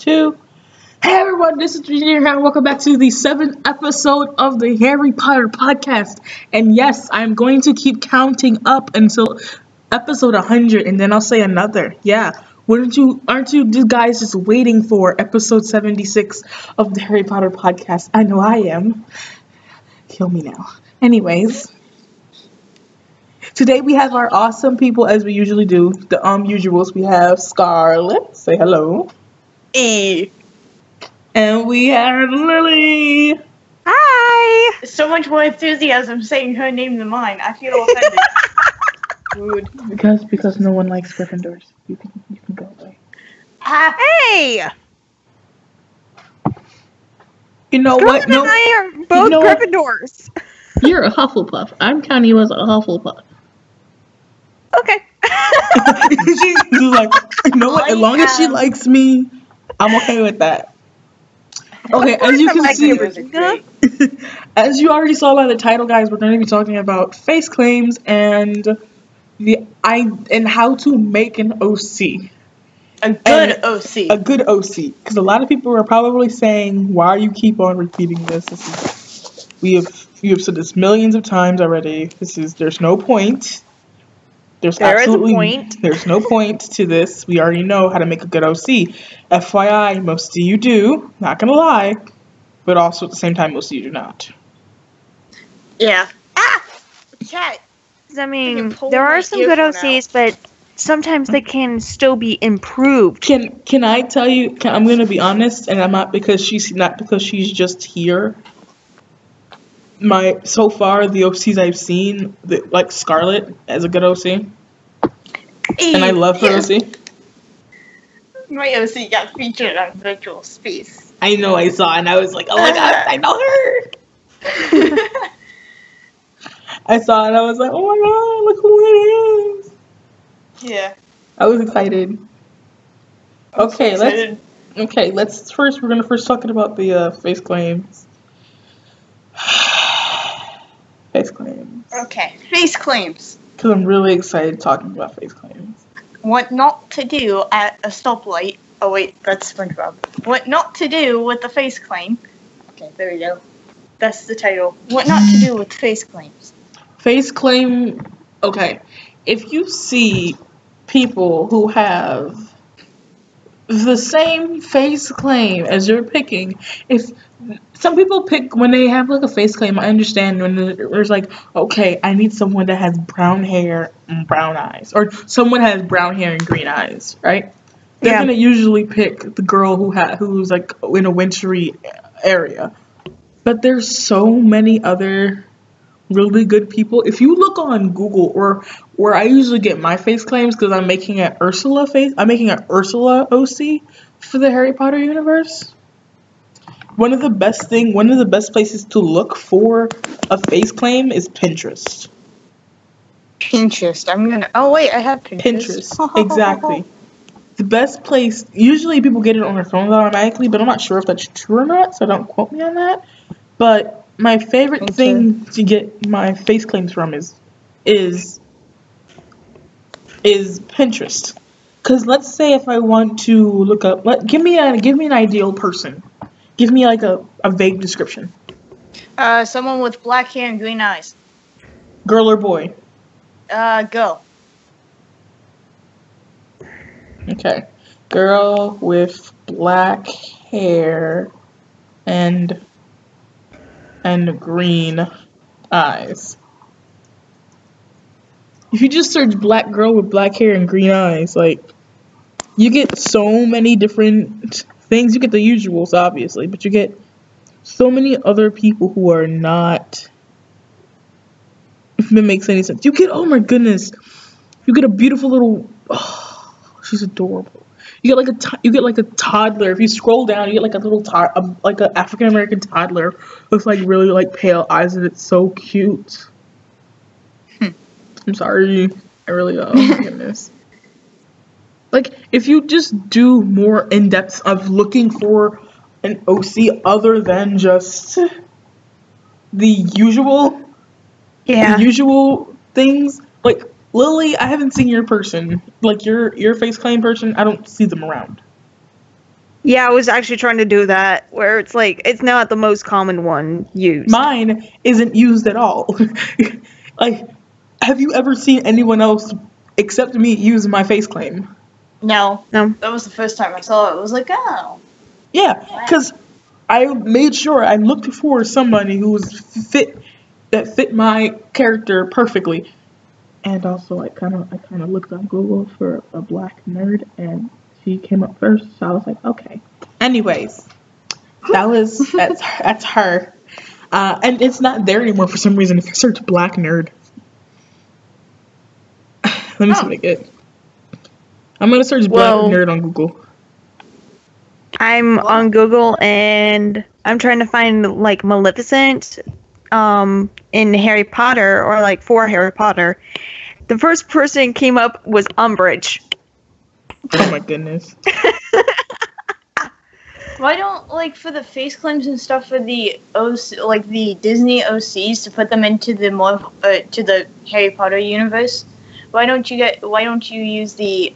2. Hey everyone, this is Virginia here, and welcome back to the 7th episode of the Harry Potter podcast. And yes, I'm going to keep counting up until episode 100, and then I'll say another. Yeah, aren't you guys just waiting for episode 76 of the Harry Potter podcast? I know I am. Kill me now. Anyways, today we have our awesome people as we usually do. The usuals. We have Scarlett. Say hello. Hey. And we have Lily. Hi. So much more enthusiasm saying her name than mine. I feel offended. Rude. Because no one likes Gryffindors. You can go away. Hey. You know what? Scarlett and I are both Gryffindors. You're a Hufflepuff. I'm counting you as a Hufflepuff. Okay. She's like, you know what? As long as she likes me, I'm okay with that. Okay, as you can see, as you already saw by the title, guys, we're going to be talking about face claims and how to make an OC. A good OC. A good OC. Because a lot of people are probably saying, why you keep on repeating this? We have said this millions of times already. There's no point. There's no point to this. We already know how to make a good OC. FYI, most of you do. Not gonna lie. But also at the same time, most of you do not. Yeah. Cat. I mean, there are some good OCs, but sometimes they can still be improved. Can I tell you? I'm gonna be honest, and I'm not because she's just here. So far the OCs I've seen, like Scarlett as a good OC, and I love her OC. My OC got featured on Virtual Space. I know, I saw, and I was like, oh my god, I know her. I saw, and I was like, oh my god, look who it is. Yeah, I was excited. Okay, we're gonna first talk about the face claims. Face claims. Okay, face claims. Because I'm really excited talking about face claims. What not to do at a stoplight. Oh wait, that's SpongeBob. What not to do with a face claim. Okay, there we go. That's the title. What not to do with face claims. Face claim. Okay, if you see people who have the same face claim as you're picking, if some people pick when they have like a face claim, I understand when there's like, okay, I need someone that has brown hair and brown eyes, or someone has brown hair and green eyes, right? They're gonna usually pick the girl who's like in a wintry area. But there's so many other really good people. If you look on Google, or where I usually get my face claims, because I'm making an Ursula OC for the Harry Potter universe. One of the best places to look for a face claim is Pinterest. Pinterest. Oh wait, I have Pinterest. Pinterest, exactly. The best place. Usually people get it on their phones automatically, but I'm not sure if that's true or not, so don't quote me on that. But my favorite thing to get my face claims from is Pinterest. Because let's say if I want to look up, give me an ideal person. Give me like a vague description. Someone with black hair and green eyes. Girl or boy? Girl. Okay. Girl with black hair and green eyes. If you just search black girl with black hair and green eyes, like, you get so many different things. You get the usuals, obviously, but you get so many other people who are not, if it makes any sense. You get, oh my goodness, you get a beautiful little, she's adorable. You get like a toddler. If you scroll down, you get like a little like an African American toddler with like really like pale eyes, and it's so cute. I'm sorry, I really, oh my goodness. Like, if you just do more in depth of looking for an OC other than just the usual things, like Lily, I haven't seen your person, like your face claim person. I don't see them around. Yeah, I was actually trying to do that, where it's like, it's not the most common one used. Mine isn't used at all. Like, have you ever seen anyone else except me use my face claim? No. No. That was the first time I saw it. It was like, oh. Yeah, because I made sure I looked for somebody who was fit my character perfectly. And also, I kind of looked on Google for a black nerd, and she came up first. So I was like, okay. Anyways, that's her. And it's not there anymore for some reason. If I search black nerd, let me see what I get. I'm gonna search black nerd on Google. I'm on Google and I'm trying to find like Maleficent in Harry Potter, or like for Harry Potter. The first person came up was Umbridge. Oh my goodness. Why don't, like, for the face claims and stuff for the like the Disney OCs, to put them into the to the Harry Potter universe? Why don't you use the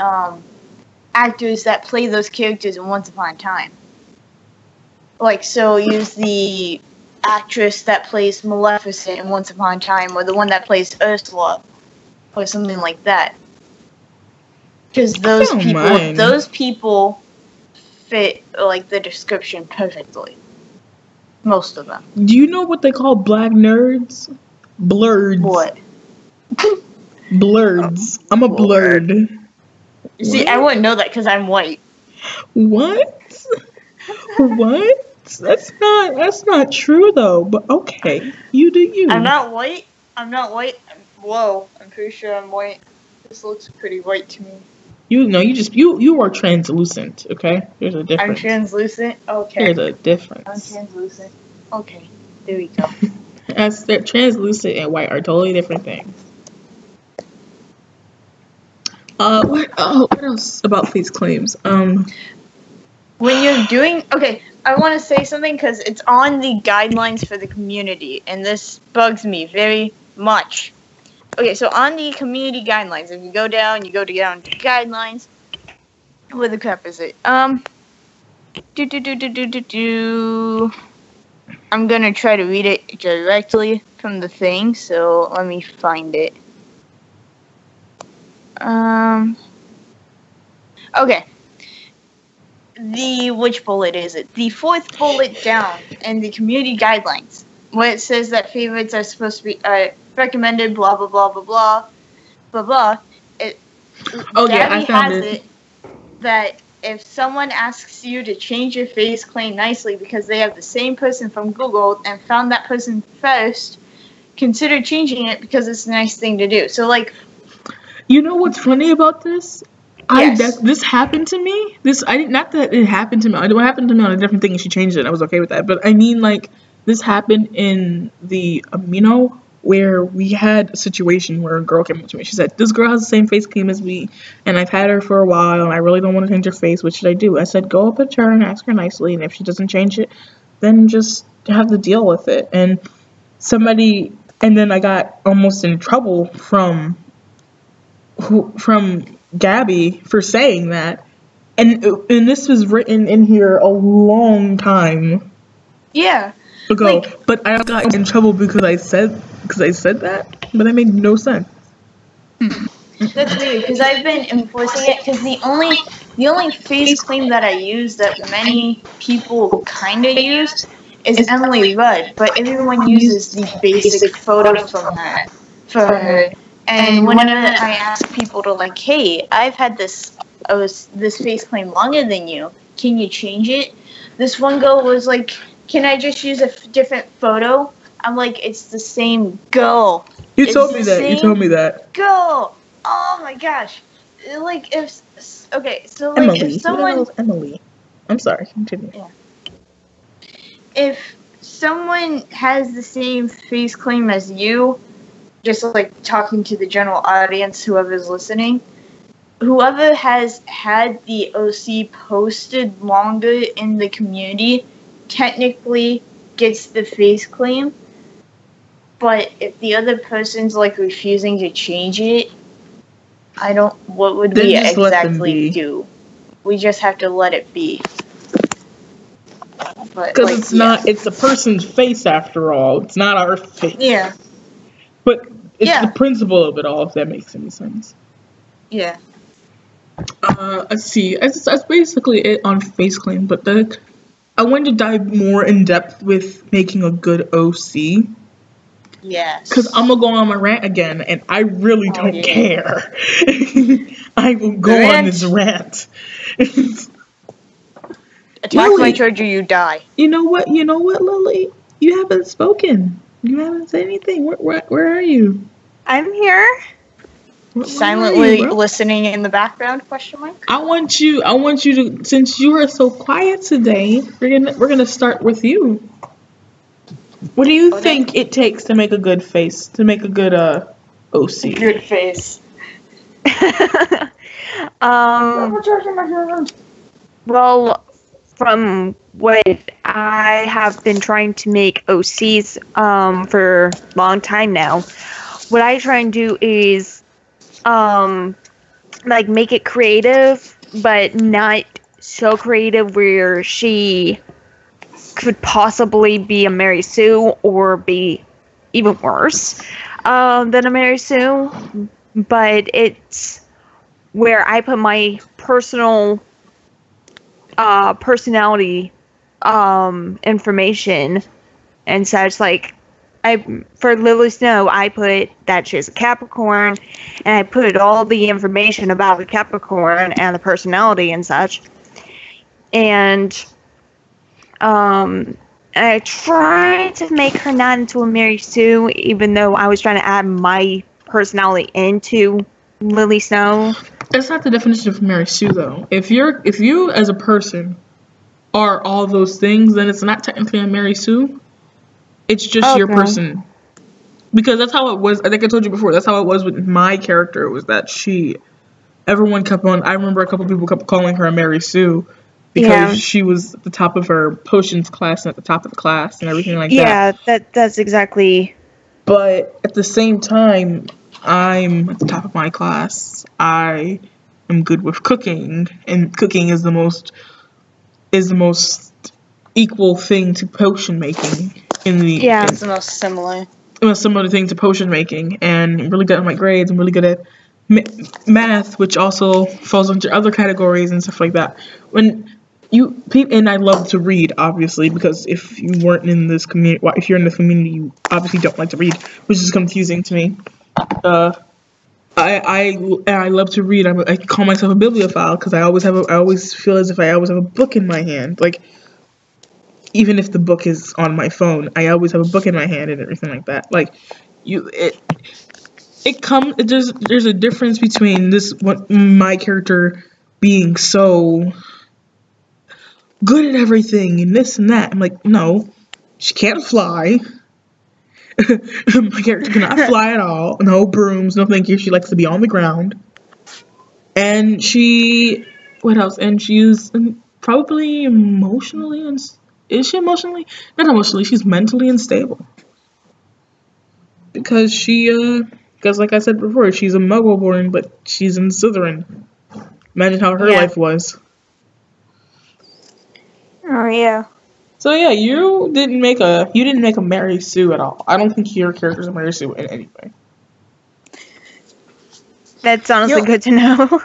actors that play those characters in Once Upon a Time? Like, so use the actress that plays Maleficent in Once Upon a Time, or the one that plays Ursula, or something like that. Because those people fit like the description perfectly. Most of them. Do you know what they call black nerds? Blurds. What? Blurds. I'm a blurred. See, I wouldn't know that because I'm white. What? What? That's not true though. But okay, you do you. I'm not white. Whoa, I'm pretty sure I'm white. This looks pretty white to me. You are translucent. Okay, there's a difference. I'm translucent. Okay. There's a difference. I'm translucent. Okay, there we go. Translucent and white are totally different things. What else about face claims? When you're doing, okay, I want to say something because it's on the guidelines for the community, and this bugs me very much. Okay, so on the community guidelines, if you go down to guidelines. Where the crap is it? I'm gonna try to read it directly from the thing, so let me find it. Okay. Which bullet is it? The fourth bullet down in the community guidelines, where it says that favorites are supposed to be recommended, blah blah blah blah blah blah blah. I found it. That if someone asks you to change your face claim nicely because they have the same person from Google and found that person first, consider changing it because it's a nice thing to do. So, like, you know what's funny about this? Yes. This happened to me. Not that it happened to me. It happened to me on a different thing, and she changed it. And I was okay with that. But I mean, like, this happened in the Amino, where we had a situation where a girl came up to me. She said, "This girl has the same face claim as me, and I've had her for a while, and I really don't want to change her face. What should I do?" I said, "Go up to her and ask her nicely, and if she doesn't change it, then just have to deal with it." And then I got almost in trouble from Gabby for saying that, and this was written in here a long time ago. But I got in trouble because I said that, but that made no sense. That's weird because I've been enforcing it because the only face claim that I use that many people kind of use is Emily Rudd, but everyone uses the basic photo from her for her. And whenever I ask people to, like, hey, I've had this face claim longer than you, can you change it? This one girl was like, can I just use a different photo? I'm like, it's the same girl. You told me that. Girl. Oh my gosh. Like, if someone... What the Emily? I'm sorry, continue. Yeah. If someone has the same face claim as you, just like talking to the general audience, whoever's listening, whoever has had the OC posted longer in the community technically gets the face claim. But if the other person's like refusing to change it, what would we exactly do? We just have to let it be. But Because it's not, it's a person's face after all. It's not our face. Yeah. But it's the principle of it all, if that makes any sense. Yeah. Let's see. That's basically it on face claim, but I wanted to dive more in depth with making a good OC. Yes. Because I'm going to go on my rant again, and I really don't care. I will go on this rant. Attack my charger, you die. You know what, Lily? You haven't spoken. You haven't said anything. Where are you? I'm here. Silently listening in the background, question mark? I want you to, since you are so quiet today, we're gonna start with you. What do you think it takes to make a good face, to make a good OC? Good face. Well, from what I have been trying to make OCs for a long time now, what I try and do is like make it creative, but not so creative where she could possibly be a Mary Sue or be even worse than a Mary Sue. But it's where I put my personal personality information and such. Like for Lily Snow, I put that she's a Capricorn, and I put all the information about the Capricorn and the personality and such. And I tried to make her not into a Mary Sue, even though I was trying to add my personality into Lily Snow. That's not the definition of Mary Sue, though. If you as a person are all those things, then it's not technically a Mary Sue. It's just your person. Because that's how it was. I think I told you before. That's how it was with my character. It was that everyone kept on. I remember a couple people kept calling her a Mary Sue because she was at the top of her potions class and at the top of the class and everything like that. Yeah, that's exactly. But at the same time, I'm at the top of my class. I am good with cooking, and cooking is the most equal thing to potion making it's the most similar. A similar thing to potion making, and I'm really good at my grades. I'm really good at math, which also falls under other categories and stuff like that. And I love to read, obviously, because if you weren't in this community, if you're in this community, you obviously don't like to read, which is confusing to me. I love to read. I call myself a bibliophile because I always feel as if I always have a book in my hand. Like, even if the book is on my phone, I always have a book in my hand and everything like that. Like, there's a difference between my character being so good at everything and this and that. I'm like, no, she can't fly. My character cannot fly at all. No brooms, no thank you. She likes to be on the ground. And what else? And she's probably emotionally is she emotionally? Not emotionally, she's mentally unstable. Because like I said before, she's a Muggle born, but she's in Slytherin. Imagine how her life was. Oh yeah. So yeah, you didn't make a Mary Sue at all. I don't think your character's a Mary Sue in any way. That's honestly good to know.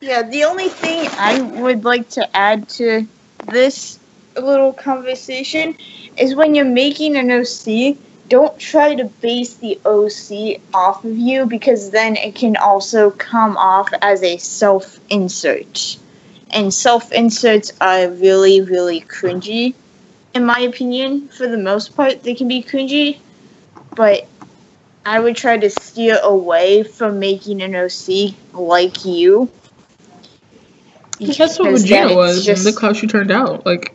Yeah, the only thing I would like to add to this little conversation is when you're making an OC, don't try to base the OC off of you, because then it can also come off as a self-insert. And self-inserts are really, really cringy, in my opinion. For the most part, they can be cringy, but I would try to steer away from making an OC like you. That's what Regina was, and look how she turned out. Like,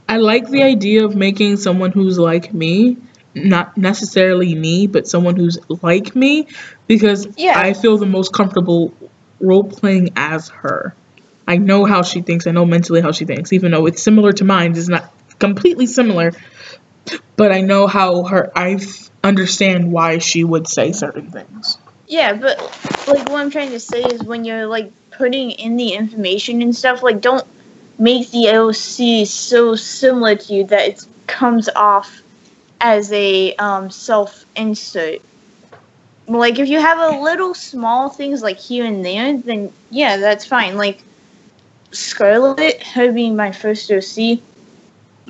I like the idea of making someone who's like me, not necessarily me, but someone who's like me, because I feel the most comfortable role-playing as her. I know how she thinks, I know mentally how she thinks, even though it's similar to mine. It's not completely similar, but I know I understand why she would say certain things. Yeah, but, like, what I'm trying to say is when you're, like, putting in the information and stuff, like, don't make the OC so similar to you that it comes off as a self-insert. Like, if you have a little small things like here and there, then yeah, that's fine. Like, Scarlet, her being my first OC,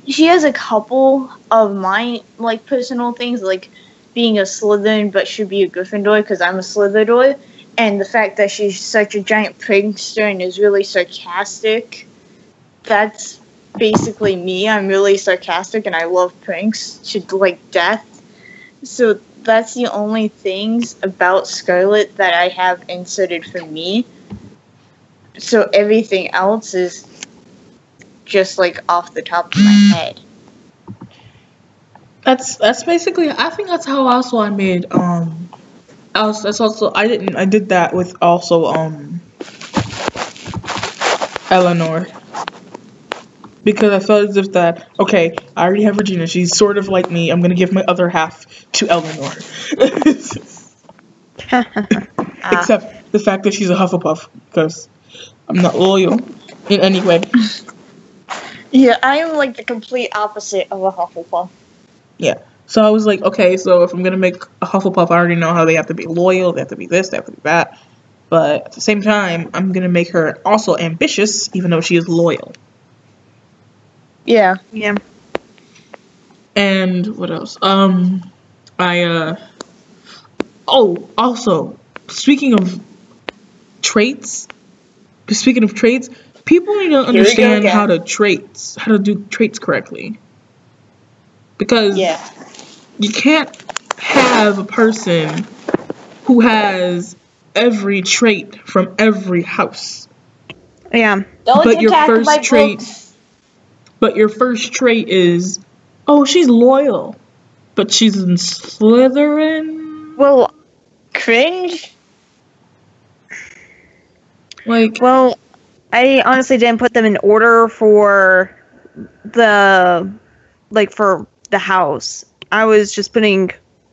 she has a couple of my, like, personal things, like being a Slytherin but should be a Gryffindor because I'm a Slytherin, and the fact that she's such a giant prankster and is really sarcastic. That's basically me. I'm really sarcastic and I love pranks to, like, death. So that's the only things about Scarlet that I have inserted for me. So everything else is just, like, off the top of my head. That's basically, I think that's how also I made I did that with also Eleanor. Because I felt as if that, okay, I already have Regina, she's sort of like me, I'm gonna give my other half to Eleanor. Except the fact that she's a Hufflepuff, because I'm not loyal in any way. Yeah, I am like the complete opposite of a Hufflepuff. Yeah. So I was like, okay, so if I'm gonna make a Hufflepuff, I already know how they have to be loyal, they have to be this, they have to be that. But at the same time, I'm gonna make her also ambitious, even though she is loyal. Yeah. Yeah. And what else? Also, speaking of traits, people need to understand how to do traits correctly. Because you can't have a person who has every trait from every house. Yeah. Don't attack my books. But your first trait is, oh, she's loyal, but she's in Slytherin. Well, cringe. Like, well, I honestly didn't put them in order for the house. I was just putting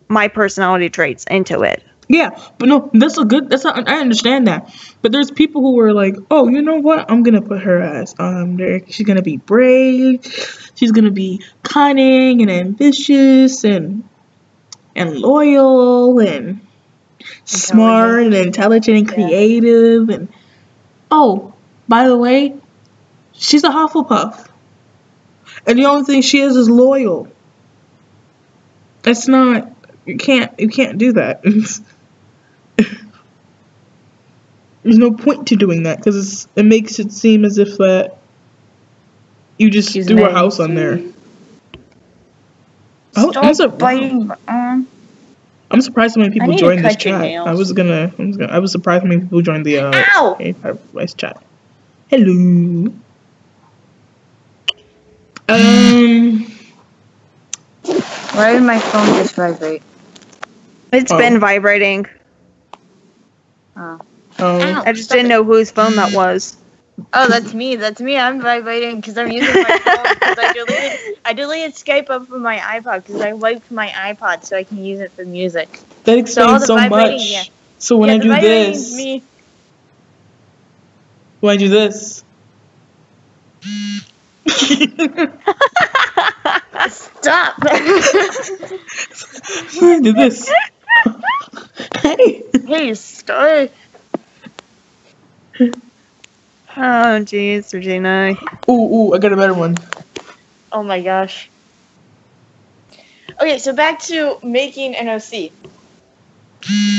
my personality traits into it. Yeah, but no, I understand that. But there's people who were like, oh, you know what? I'm gonna put her as she's gonna be brave, she's gonna be cunning and ambitious and loyal and smart and intelligent and creative and oh, by the way, she's a Hufflepuff. And the only thing she is loyal. That's not you can't do that. There's no point to doing that because it makes it seem as if that you just threw a house on there. Stop biting my arm. I'm surprised how many people joined this chat. I was surprised how many people joined the voice chat. Hello. Why did my phone just vibrate? It's been vibrating. Oh. I just didn't know whose phone that was. Oh, that's me. That's me. I'm vibrating because I'm using my phone because I deleted Skype up from my iPod because I wiped my iPod so I can use it for music. That explains so much. Yeah. So when I do this, when I do this. Stop! When I do this. Hey, stop! Oh, jeez, Regina. Ooh, I got a better one. Oh my gosh. Okay, so back to making an OC.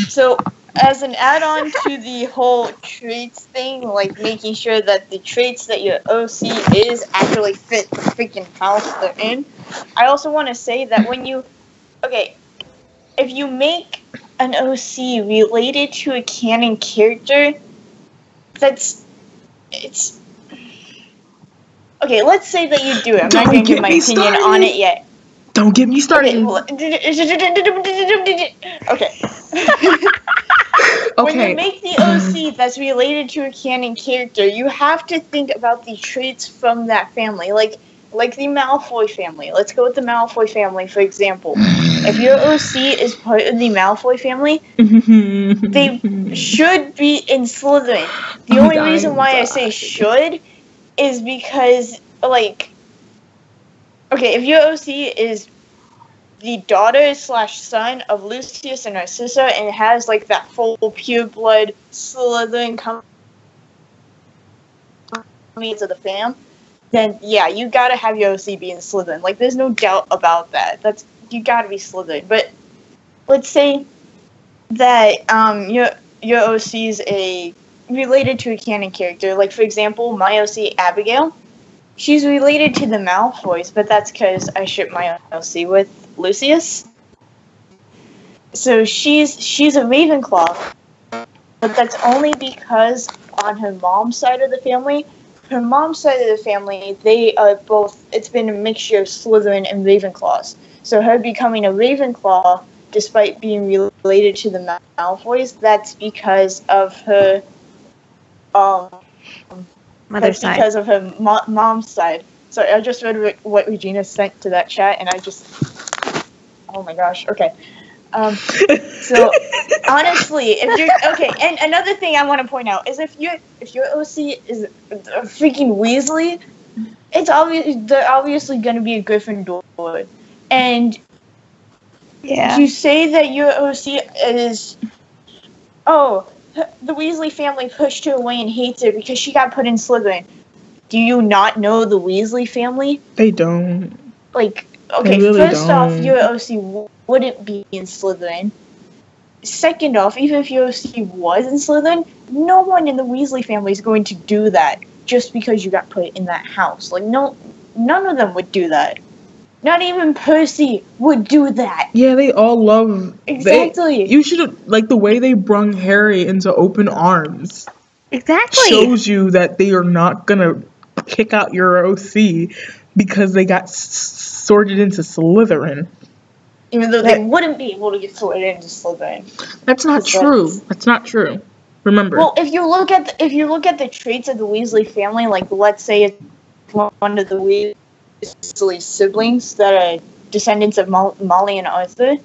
So, as an add-on to the whole traits thing, like making sure that the traits that your OC is actually fit the freaking house they're in, I also want to say that when you... Okay, if you make an OC related to a canon character, it's... Okay, let's say that you do it. I'm not going to give my opinion on it yet. Don't get me started. Okay. When you make the OC that's related to a canon character, you have to think about the traits from that family. Like the Malfoy family. Let's go with the Malfoy family, for example. If your OC is part of the Malfoy family, they should be in Slytherin. The only reason why I say should is because, like, okay, if your OC is the daughter / son of Lucius and Narcissa and has, like, that full pure blood Slytherin coming into the fam, then, yeah, you gotta have your OC be in Slytherin. Like, there's no doubt about that. You gotta be Slytherin. But let's say that your OC is related to a canon character. Like, for example, my OC, Abigail, she's related to the Malfoys, but that's because I ship my OC with Lucius. So she's a Ravenclaw, but that's only because on her mom's side of the family, they are both, it's been a mixture of Slytherin and Ravenclaws. So her becoming a Ravenclaw, despite being related to the Malfoys, that's because of her Mother's side. Because of her mom's side. So I just read what Regina sent to that chat, and I just, oh my gosh, okay. So honestly, if you're okay, and another thing I want to point out is if your OC is a freaking Weasley, they're obviously going to be a Gryffindor, and you say that your OC is, the Weasley family pushed her away and hates her because she got put in Slytherin. Do you not know the Weasley family? They don't. Like, okay, really first off, don't. your OC wouldn't be in Slytherin. Second off, even if your OC was in Slytherin, no one in the Weasley family is going to do that just because you got put in that house. Like, none of them would do that. Not even Percy would do that. Yeah, they all love... Exactly. You should have... Like, the way they brung Harry into open arms... Exactly. ...shows you that they are not gonna kick out your OC because they got sorted into Slytherin. Even though they wouldn't be able to get sorted into Slytherin. That's not true. That's not true. Remember. Well, if you look at the traits of the Weasley family, like, let's say it's one of the Weasley siblings that are descendants of Molly and Arthur.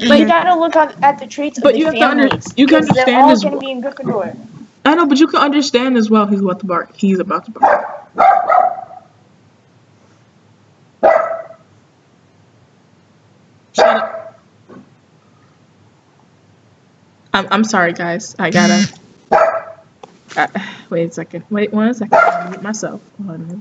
But you gotta look at the traits of the families. You can understand they're all gonna be in Gryffindor. I know, but you can understand as well. He's about to bark. Shut up. I'm sorry, guys. I gotta. Wait a second. Wait 1 second. I'm mute myself. Hold on a minute.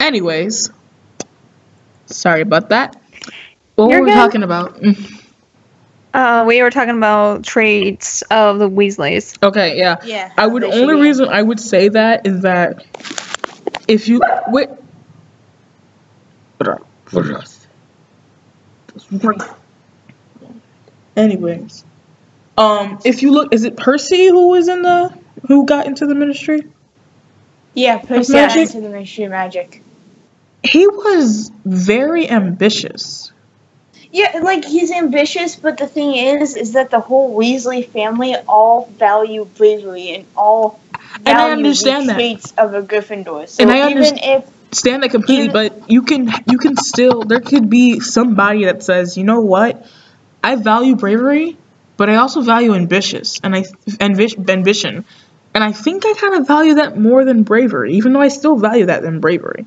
Anyways, sorry about that. What were we talking about? We were talking about traits of the Weasleys. Okay, yeah. Yeah. Only reason I would say that is that if you wait. Anyways, if you look, is it Percy who got into the Ministry? Yeah, Percy got into the Ministry of Magic. He was very ambitious. Yeah, like, he's ambitious, but the thing is that the whole Weasley family all value bravery and all value the traits of a Gryffindor. So and I understand that completely, but you can still, there could be somebody that says, you know what, I value bravery, but I also value ambition, and I think I kind of value that more than bravery, even though I still value that than bravery.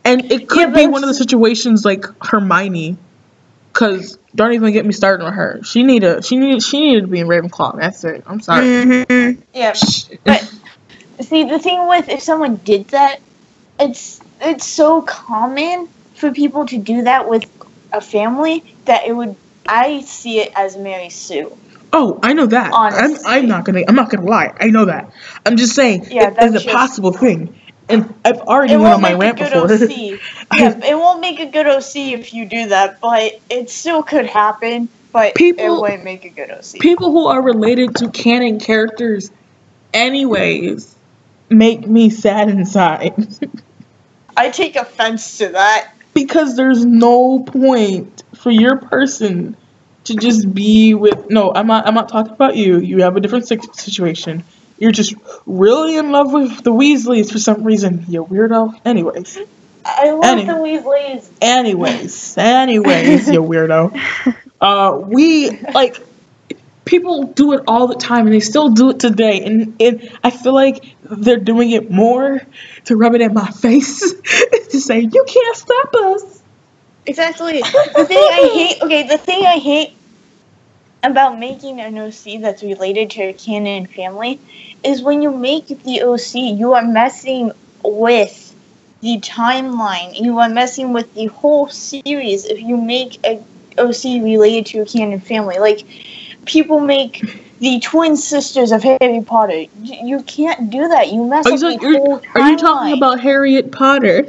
And it could be one of the situations like Hermione, because don't even get me started on her. She needed to be in Ravenclaw. That's it. I'm sorry. Mm-hmm. Yeah, but see, the thing with if someone did that, it's so common for people to do that with a family that I see it as Mary Sue. Oh, I know that. I'm not gonna lie. I know that. I'm just saying it's a possible thing. And I've already went on my rant before. Yeah, it won't make a good OC if you do that, but it still could happen. But it won't make a good OC. People who are related to canon characters, anyways, make me sad inside. I take offense to that. Because there's no point for your person to just be with. No, I'm not talking about you. You have a different situation. You're just really in love with the Weasleys for some reason, you weirdo. Anyways. I love the Weasleys. Anyways, you weirdo. We, like, people do it all the time, and they still do it today. And I feel like they're doing it more to rub it in my face, to say, you can't stop us. Exactly. The thing I hate about making an OC that's related to a canon family is when you make the OC, you are messing with the timeline. You are messing with the whole series if you make a OC related to a canon family. Like, people make the twin sisters of Harry Potter. You can't do that. You mess up the whole timeline. Are you talking about Harriet Potter?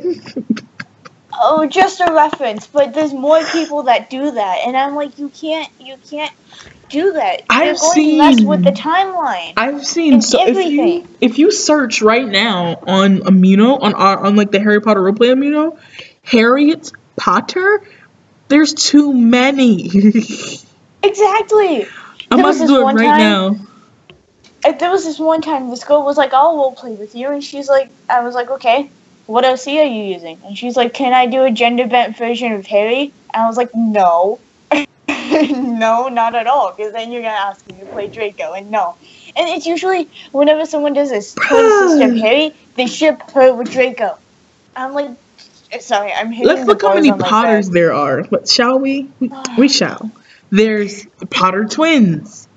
Oh, just a reference, but there's more people that do that, and I'm like, you can't do that. You're going to mess with the timeline. I've seen everything. If you search right now on Amino, on like the Harry Potter roleplay Amino, Harriet Potter, there's too many. Exactly. I'm about to do it right now. There was this one time this girl was like, I'll roleplay with you, and she's like, I was like, okay. What OC are you using? And she's like, can I do a gender-bent version of Harry? And I was like, no. No, not at all. Because then you're going to ask me to play Draco. And no. And it's usually, whenever someone does this twin sister of Harry, they ship her with Draco. I'm like, sorry, I'm hitting Let's look how many Potters there are. Shall we? We shall. There's Potter twins.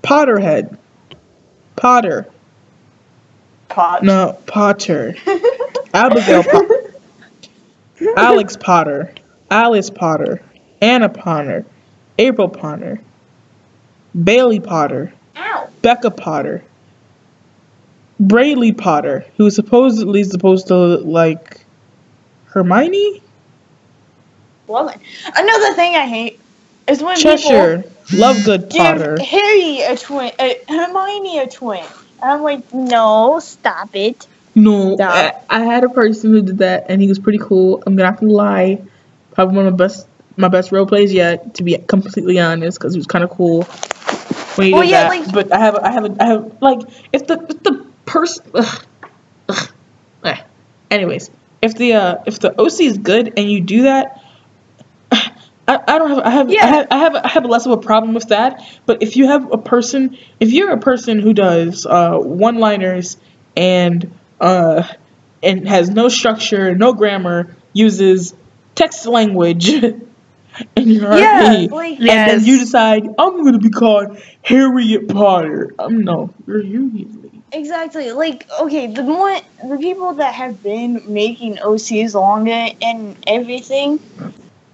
Potterhead. Potter. No, Potter. Abigail Potter. Alex Potter. Alice Potter. Anna Potter. April Potter. Bailey Potter. Ow. Becca Potter. Braylee Potter, who is supposedly supposed to look like Hermione? Woman. Another thing I hate is when Cheshire. Lovegood give Potter. Harry a twin, Hermione a twin. And I'm like, no, stop it. No, I had a person who did that, and he was pretty cool. I'm not gonna lie, probably one of my best role plays yet, to be completely honest, because he was kind of cool when he did that. Like, but I have like, if the person, anyways, if the OC is good and you do that, I have less of a problem with that. But if you're a person who does one-liners and has no structure, no grammar, uses text language in your RP, and then you decide, I'm going to be called Harriet Potter. No, you're usually. Exactly. Like, okay, the people that have been making OCs longer and everything,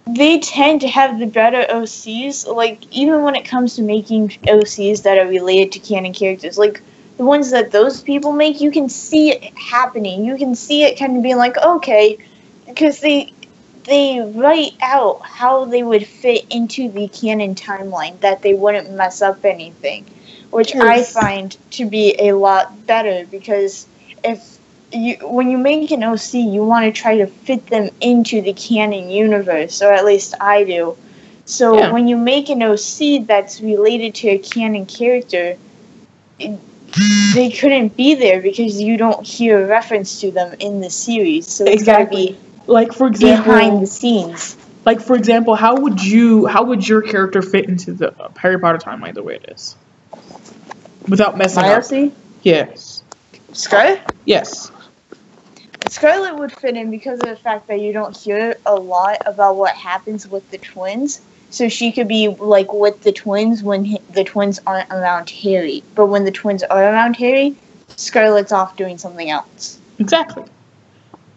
they tend to have the better OCs. Like, even when it comes to making OCs that are related to canon characters, like, the ones that those people make, you can see it happening. You can see it kind of being like, okay, because they write out how they would fit into the canon timeline, that they wouldn't mess up anything, which I find to be a lot better, because when you make an OC, you want to try to fit them into the canon universe, or at least I do. So when you make an OC that's related to a canon character, they couldn't be there because you don't hear a reference to them in the series. So it's got to be, like, for example, behind the scenes. Like, for example, how would your character fit into the Harry Potter timeline the way it is, without messing up? OC? Yes. Scarlet? Yes. Scarlet would fit in because of the fact that you don't hear a lot about what happens with the twins. So she could be, like, with the twins when the twins aren't around Harry. But when the twins are around Harry, Scarlet's off doing something else. Exactly.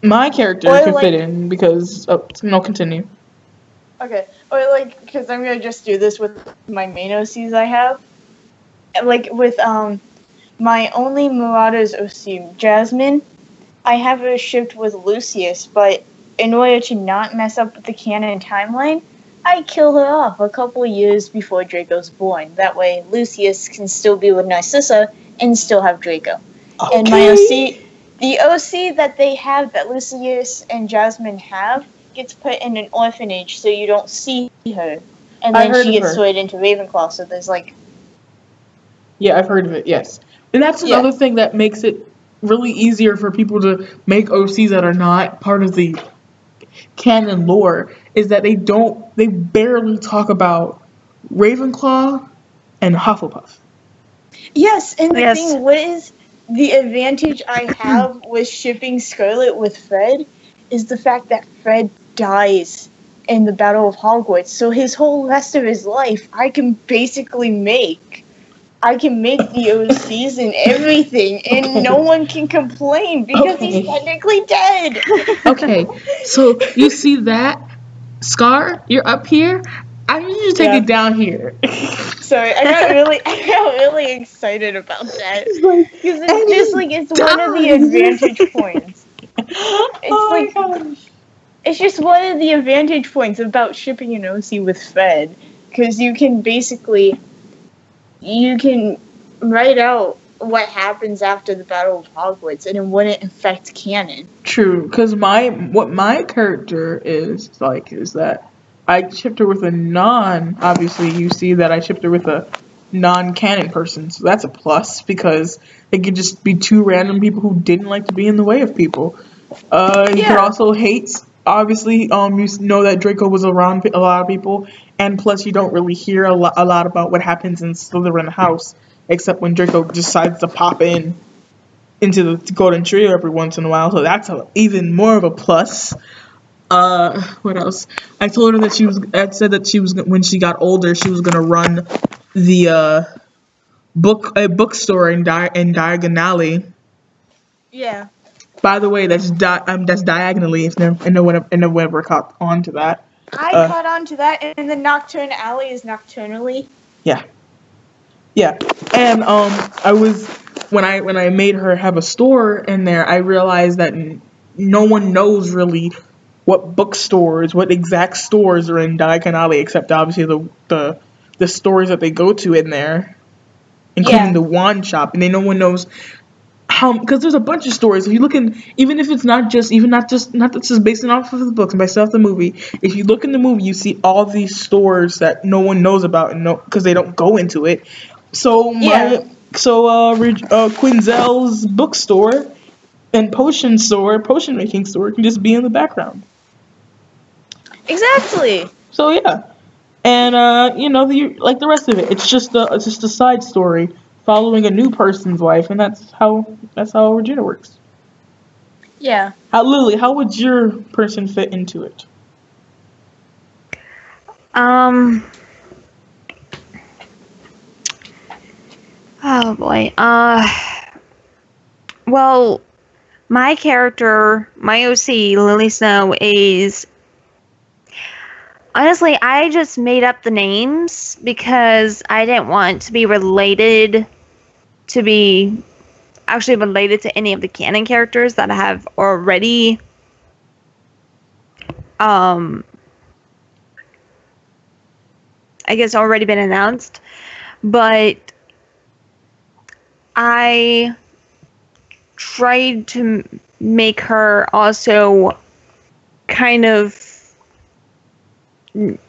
My character could fit in because... Oh, no, continue. Okay. Or, like, because I'm going to just do this with my main OCs I have. Like, with my only Marauders OC, Jasmine, I have her shipped with Lucius, but in order to not mess up with the canon timeline, I kill her off a couple years before Draco's born. That way, Lucius can still be with Narcissa and still have Draco. Okay. And my OC, the OC that they have, that Lucius and Jasmine have, gets put in an orphanage so you don't see her. And then she gets swayed into Ravenclaw, so there's like... Yeah, I've heard of it, yes. And that's another thing that makes it really easier for people to make OCs that are not part of the canon lore, is that they barely talk about Ravenclaw and Hufflepuff. Yes, and the thing, what is the advantage I have with shipping Scarlet with Fred is the fact that Fred dies in the Battle of Hogwarts. So his whole rest of his life, I can basically make the OCs and everything, and no one can complain because he's technically dead. Okay, so you see that? Scar, you're up here. I need you to take it down here. Sorry, I got really excited about that. Because it's one of the advantage points. It's just one of the advantage points about shipping an OC with Fred. Because you can write out what happens after the Battle of Hogwarts, and it wouldn't affect canon. True, because what my character is that I shipped her with obviously you see that I shipped her with a non-canon person, so that's a plus, because it could just be two random people who didn't like to be in the way of people. You could also hate, obviously, you know that Draco was around a lot of people, and plus you don't really hear a lot about what happens in Slytherin house, except when Draco decides to pop into the Golden Trio every once in a while, so that's even more of a plus. What else? I told her that when she got older, she was gonna run the bookstore in Diagon. Yeah. By the way, that's diagonally. If no one ever caught on to that. I caught on to that, and the Nocturne Alley is nocturnally. Yeah. Yeah, and when I made her have a store in there, I realized that no one knows really what exact stores are in Diagon Alley, except obviously the stores that they go to in there, including the wand shop, and no one knows how, because there's a bunch of stores. If you look in, even if it's not just based off of the books and based off the movie, if you look in the movie, you see all these stores that no one knows about, and because they don't go into it. So Quinzel's bookstore and potion making store can just be in the background. Exactly. So yeah, and like the rest of it, it's just a side story following a new person's life, and that's how Regina works. Yeah. Lily, how would your person fit into it? Oh boy. Well, my character, my OC, Lily Snow, is, honestly, I just made up the names because I didn't want to be actually related to any of the canon characters that have already I guess already been announced. But I tried to make her also kind of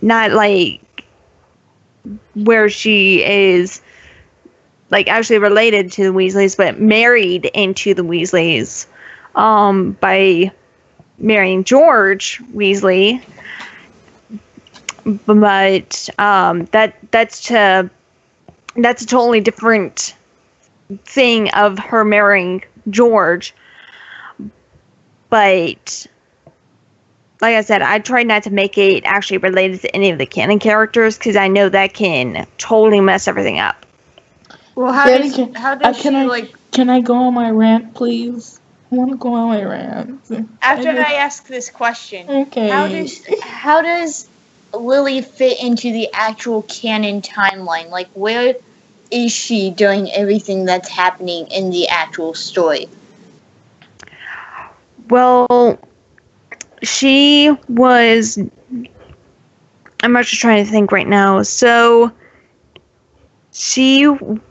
not like where she is like actually related to the Weasleys, but married into the Weasleys by marrying George Weasley. But that's a totally different thing of her marrying George. But like I said, I tried not to make it actually related to any of the canon characters because I know that can totally mess everything up. Well, can I go on my rant, please? I want to go on my rant. After I ask this question, okay. How does Lily fit into the actual canon timeline? Like, where is she during everything that's happening in the actual story? Well, she was... I'm actually trying to think right now. So, she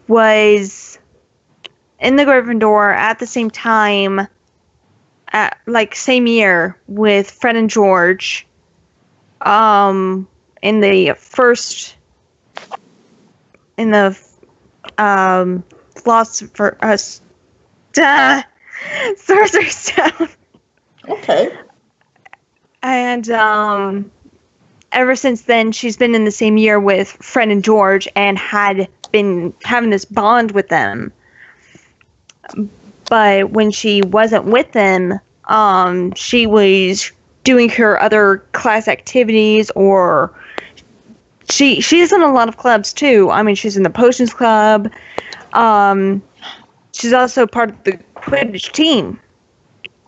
was in the Gryffindor at the same time, same year with Fred and George. In the philosopher, Sorcerer's Stone. Okay. And ever since then, she's been in the same year with Fred and George and had been having this bond with them. But when she wasn't with them, she was doing her other class activities, or she's in a lot of clubs too. I mean, she's in the Potions Club. She's also part of the Quidditch team.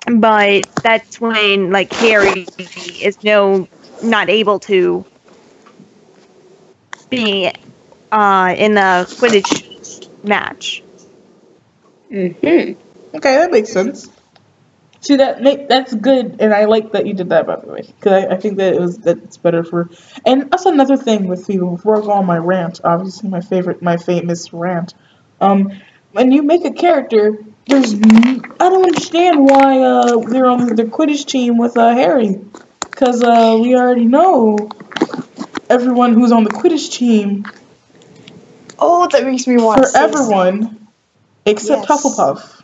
But that's when, like, Harry is not able to be in the Quidditch match. Okay, that makes sense. See, that's good, and I like that you did that, by the way, because I think that's better for. And that's another thing with people. Before I go on my rant, obviously my famous rant. When you make a character, I don't understand why they're on the Quidditch team with Harry, because we already know everyone who's on the Quidditch team. Oh, that makes me want to say everyone except Hufflepuff.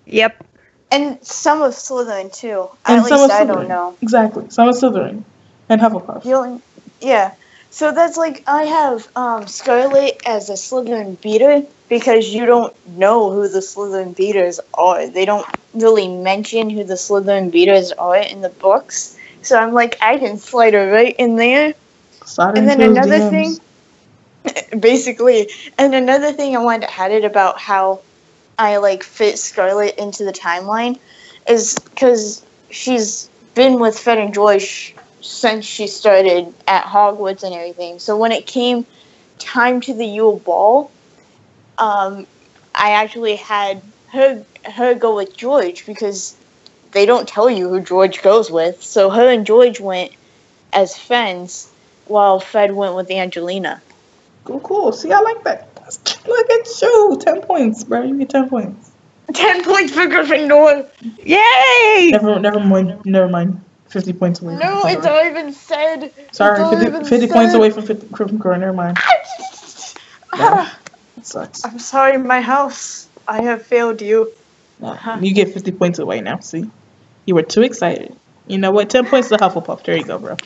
Yep. And some of Slytherin too. And At least I don't know. Exactly. Some of Slytherin and Hufflepuff. Yeah. So that's like, I have Scarlet as a Slytherin beater, because you don't know who the Slytherin beaters are. They don't really mention who the Slytherin beaters are in the books. So I'm like, I can slide her right in there. And then another thing, basically, and another thing I wanted to add it about how I like fit Scarlet into the timeline is because she's been with Fred and George since she started at Hogwarts and everything. So when it came time to the Yule Ball, I actually had her go with George, because they don't tell you who George goes with. So her and George went as friends, while Fred went with Angelina. Cool. See, I like that. Look at you. 10 points, bro. You get 10 points. 10 points for Gryffindor. Yay! Never mind. 50 points away. No, it's not even said. Sorry, 50 points away from Gryffindor. Never mind. That sucks. I'm sorry, my house. I have failed you. No, you get 50 points away now. See, you were too excited. You know what? 10 points to Hufflepuff. There you go, bro.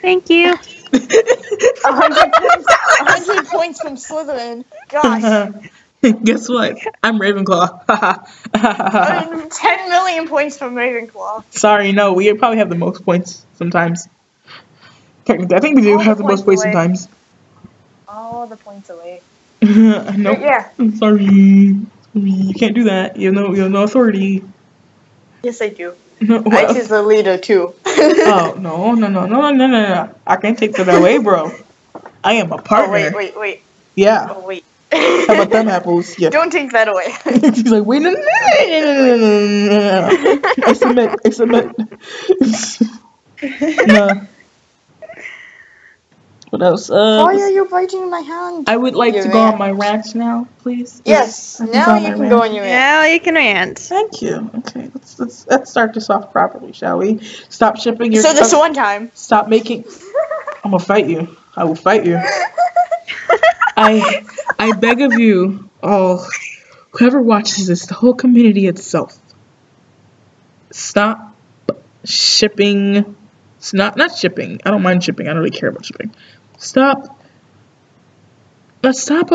Thank you. 100 points from Slytherin. Gosh. Guess what? I'm Ravenclaw. 10 million points from Ravenclaw. Sorry, no. We probably have the most points sometimes. Technically, I think we do have the most points sometimes. All the points away. Nope. Yeah. I'm sorry. You can't do that. You have no authority. Yes, I do. No, I choose the leader too. Oh, no. I can't take that away, bro. I am a partner. Oh, wait. Yeah. Oh, wait. How about them apples? Yeah. Don't take that away. He's like, wait, no. I submit. Nah. What else? Why are you biting my hand? I would like to go on my rant now, please. Yes, now you can go on your rant. Now you can rant. Thank you. Okay, let's start this off properly, shall we? Stop shipping your. So this one time. Stop making. I'm gonna fight you. I will fight you. I beg of you, all, whoever watches this, the whole community itself, stop shipping. Not shipping. I don't mind shipping. I don't really care about shipping. Stop. Let's stop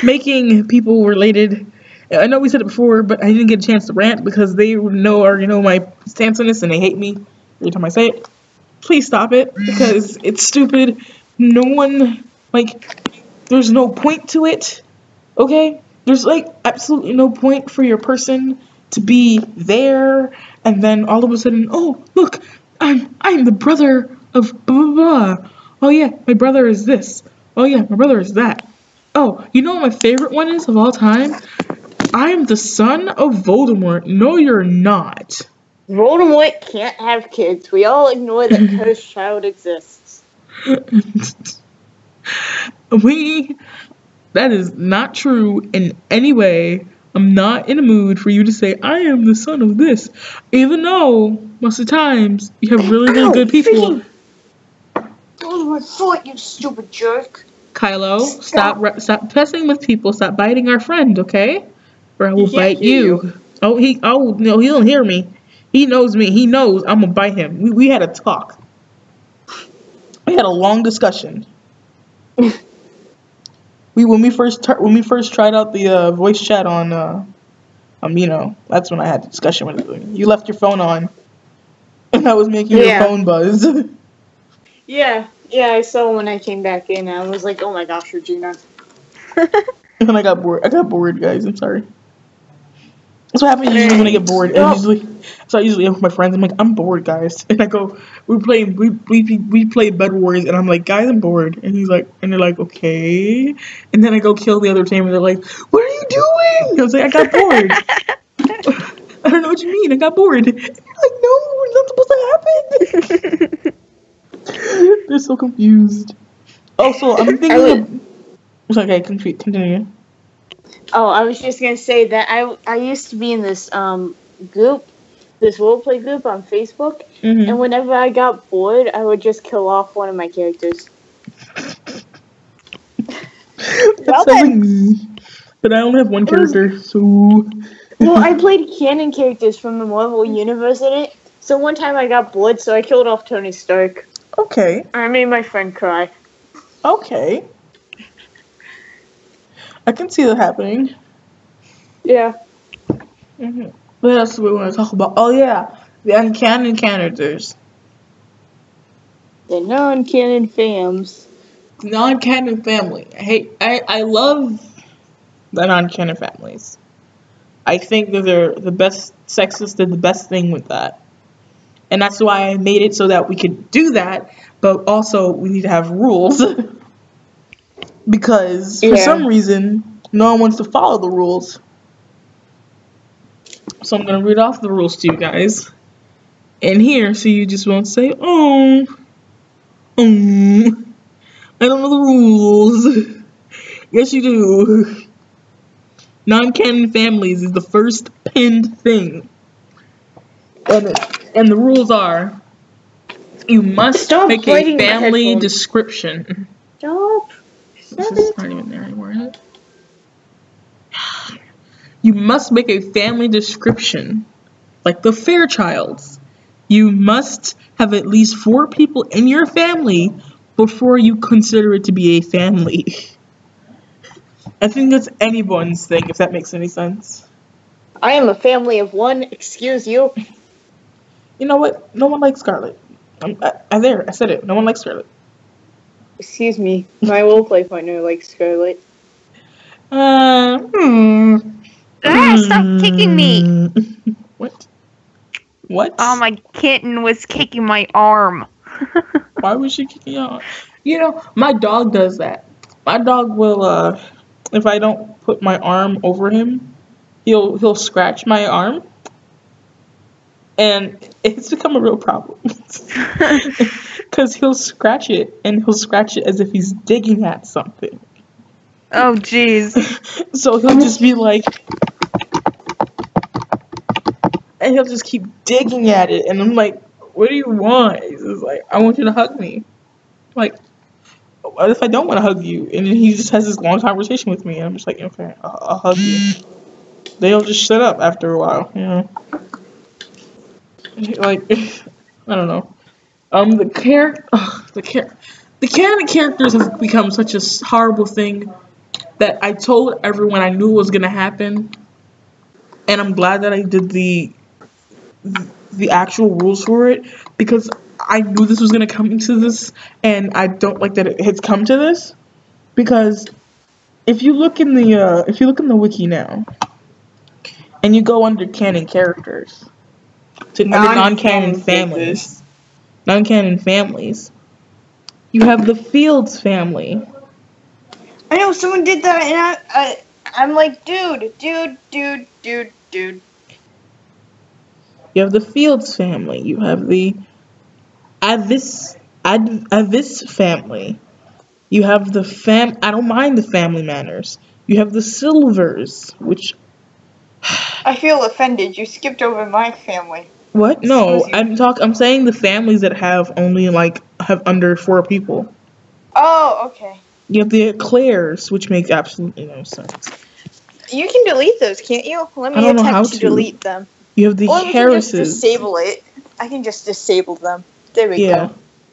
making people related. I know we said it before, but I didn't get a chance to rant because they already know my stance on this and they hate me every time I say it. Please stop it, because it's stupid. No one, there's no point to it. Okay? There's absolutely no point for your person to be there and then all of a sudden, oh look, I'm the brother of blah blah blah. Oh yeah, my brother is this. Oh yeah, my brother is that. Oh, you know what my favorite one is of all time? I am the son of Voldemort. No, you're not. Voldemort can't have kids. We all ignore that cursed child exists. That is not true in any way. I'm not in a mood for you to say, I am the son of this. Even though, most of the times, you have really, really good people. That was my foot, you stupid jerk. Kylo, stop messing with people. Stop biting our friend, okay? Or I will bite you. No, he don't hear me. He knows me. He knows I'm gonna bite him. We had a talk. We had a long discussion. When we first tried out the voice chat on Amino, that's when I had the discussion with him. You left your phone on, and I was making your phone buzz. Yeah, I saw when I came back in. I was like, oh my gosh, Regina. And I got bored. Guys. I'm sorry. That's what happens usually when I get bored. I usually with my friends. I'm like, I'm bored, guys, and I go, we play Bed Wars, and I'm like, guys, I'm bored, and they're like, okay, and then I go kill the other team, and they're like, what are you doing? I was like, I got bored. I don't know what you mean. I got bored. And you're like, no, it's not supposed to happen. They're so confused. Also, I'm thinking. Okay, continue. Oh, I was just gonna say that I used to be in this group, this roleplay group on Facebook, and whenever I got bored, I would just kill off one of my characters. That's like me, but I only have one character, so. Well, I played canon characters from the Marvel universe in it, so one time I got bored, so I killed off Tony Stark. Okay. I made my friend cry. Okay. I can see that happening. Yeah. What else do we want to talk about? Oh yeah, the uncanon characters. The non-canon fams. Non-canon family. I love the non-canon families. I think that they're the best. Sexist did the best thing with that, and that's why I made it so that we could do that. But also, we need to have rules. Because for some reason, no one wants to follow the rules. So I'm going to read off the rules to you guys. And here, so you just won't say, I don't know the rules. Yes, you do. Non-canon families is the first pinned thing. And the rules are, you must make a family description. Stop. This is not even there anymore, is it? You must make a family description, like the Fairchilds. You must have at least 4 people in your family before you consider it to be a family. I think that's anyone's thing, if that makes any sense. I am a family of 1, excuse you. You know what? No one likes Scarlet. I said it. No one likes Scarlet. Excuse me, my roleplay partner likes Scarlet. Stop kicking me! What? Oh, my kitten was kicking my arm. Why was she kicking your arm? You know, my dog does that. My dog will, if I don't put my arm over him, he'll scratch my arm. And it's become a real problem. Because he'll scratch it, and he'll scratch it as if he's digging at something. Oh, jeez. So he'll just be like... And he'll just keep digging at it. And I'm like, what do you want? He's just like, I want you to hug me. I'm like, what if I don't want to hug you? And then he just has this long conversation with me. And I'm just like, okay, I'll hug you. They'll just shut up after a while, you know? Like, I don't know. The canon characters have become such a horrible thing that I told everyone I knew was gonna happen, and I'm glad that I did the actual rules for it, because I knew this was gonna come to this, and I don't like that it has come to this, because if you look in the wiki now, and you go under canon characters. Non-canon families. Non-canon families. You have the Fields family. I know someone did that, and I'm like, dude. You have the Fields family. You have the Avis family. You have the I don't mind the family manners. You have the Silvers, which I feel offended. You skipped over my family. What? No, I'm saying the families that have only have under 4 people. Oh, okay. You have the eclairs, which make absolutely no sense. You can delete those, can't you? Let I me don't know how attempt to to. delete them. You have the Or we can just Harrises. disable it. I can just disable them. There we Yeah.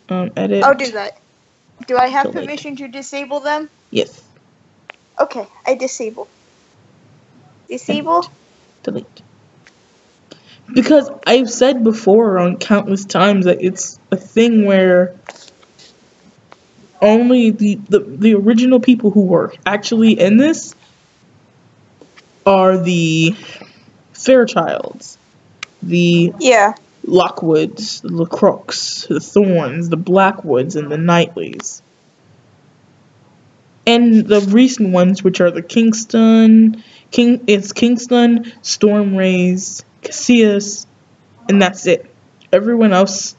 go. Edit. I'll do that. Do I have Delete. permission to disable them? Yes. Okay, I disable. Disable? Delete. Because I've said before on countless times that it's a thing where only the original people who were actually in this are the Fairchilds, the Yeah. Lockwoods, the LaCroix, the Thorns, the Blackwoods, and the Knightleys. And the recent ones, which are the Kingston, Stormrays, Casillas, and that's it. Everyone else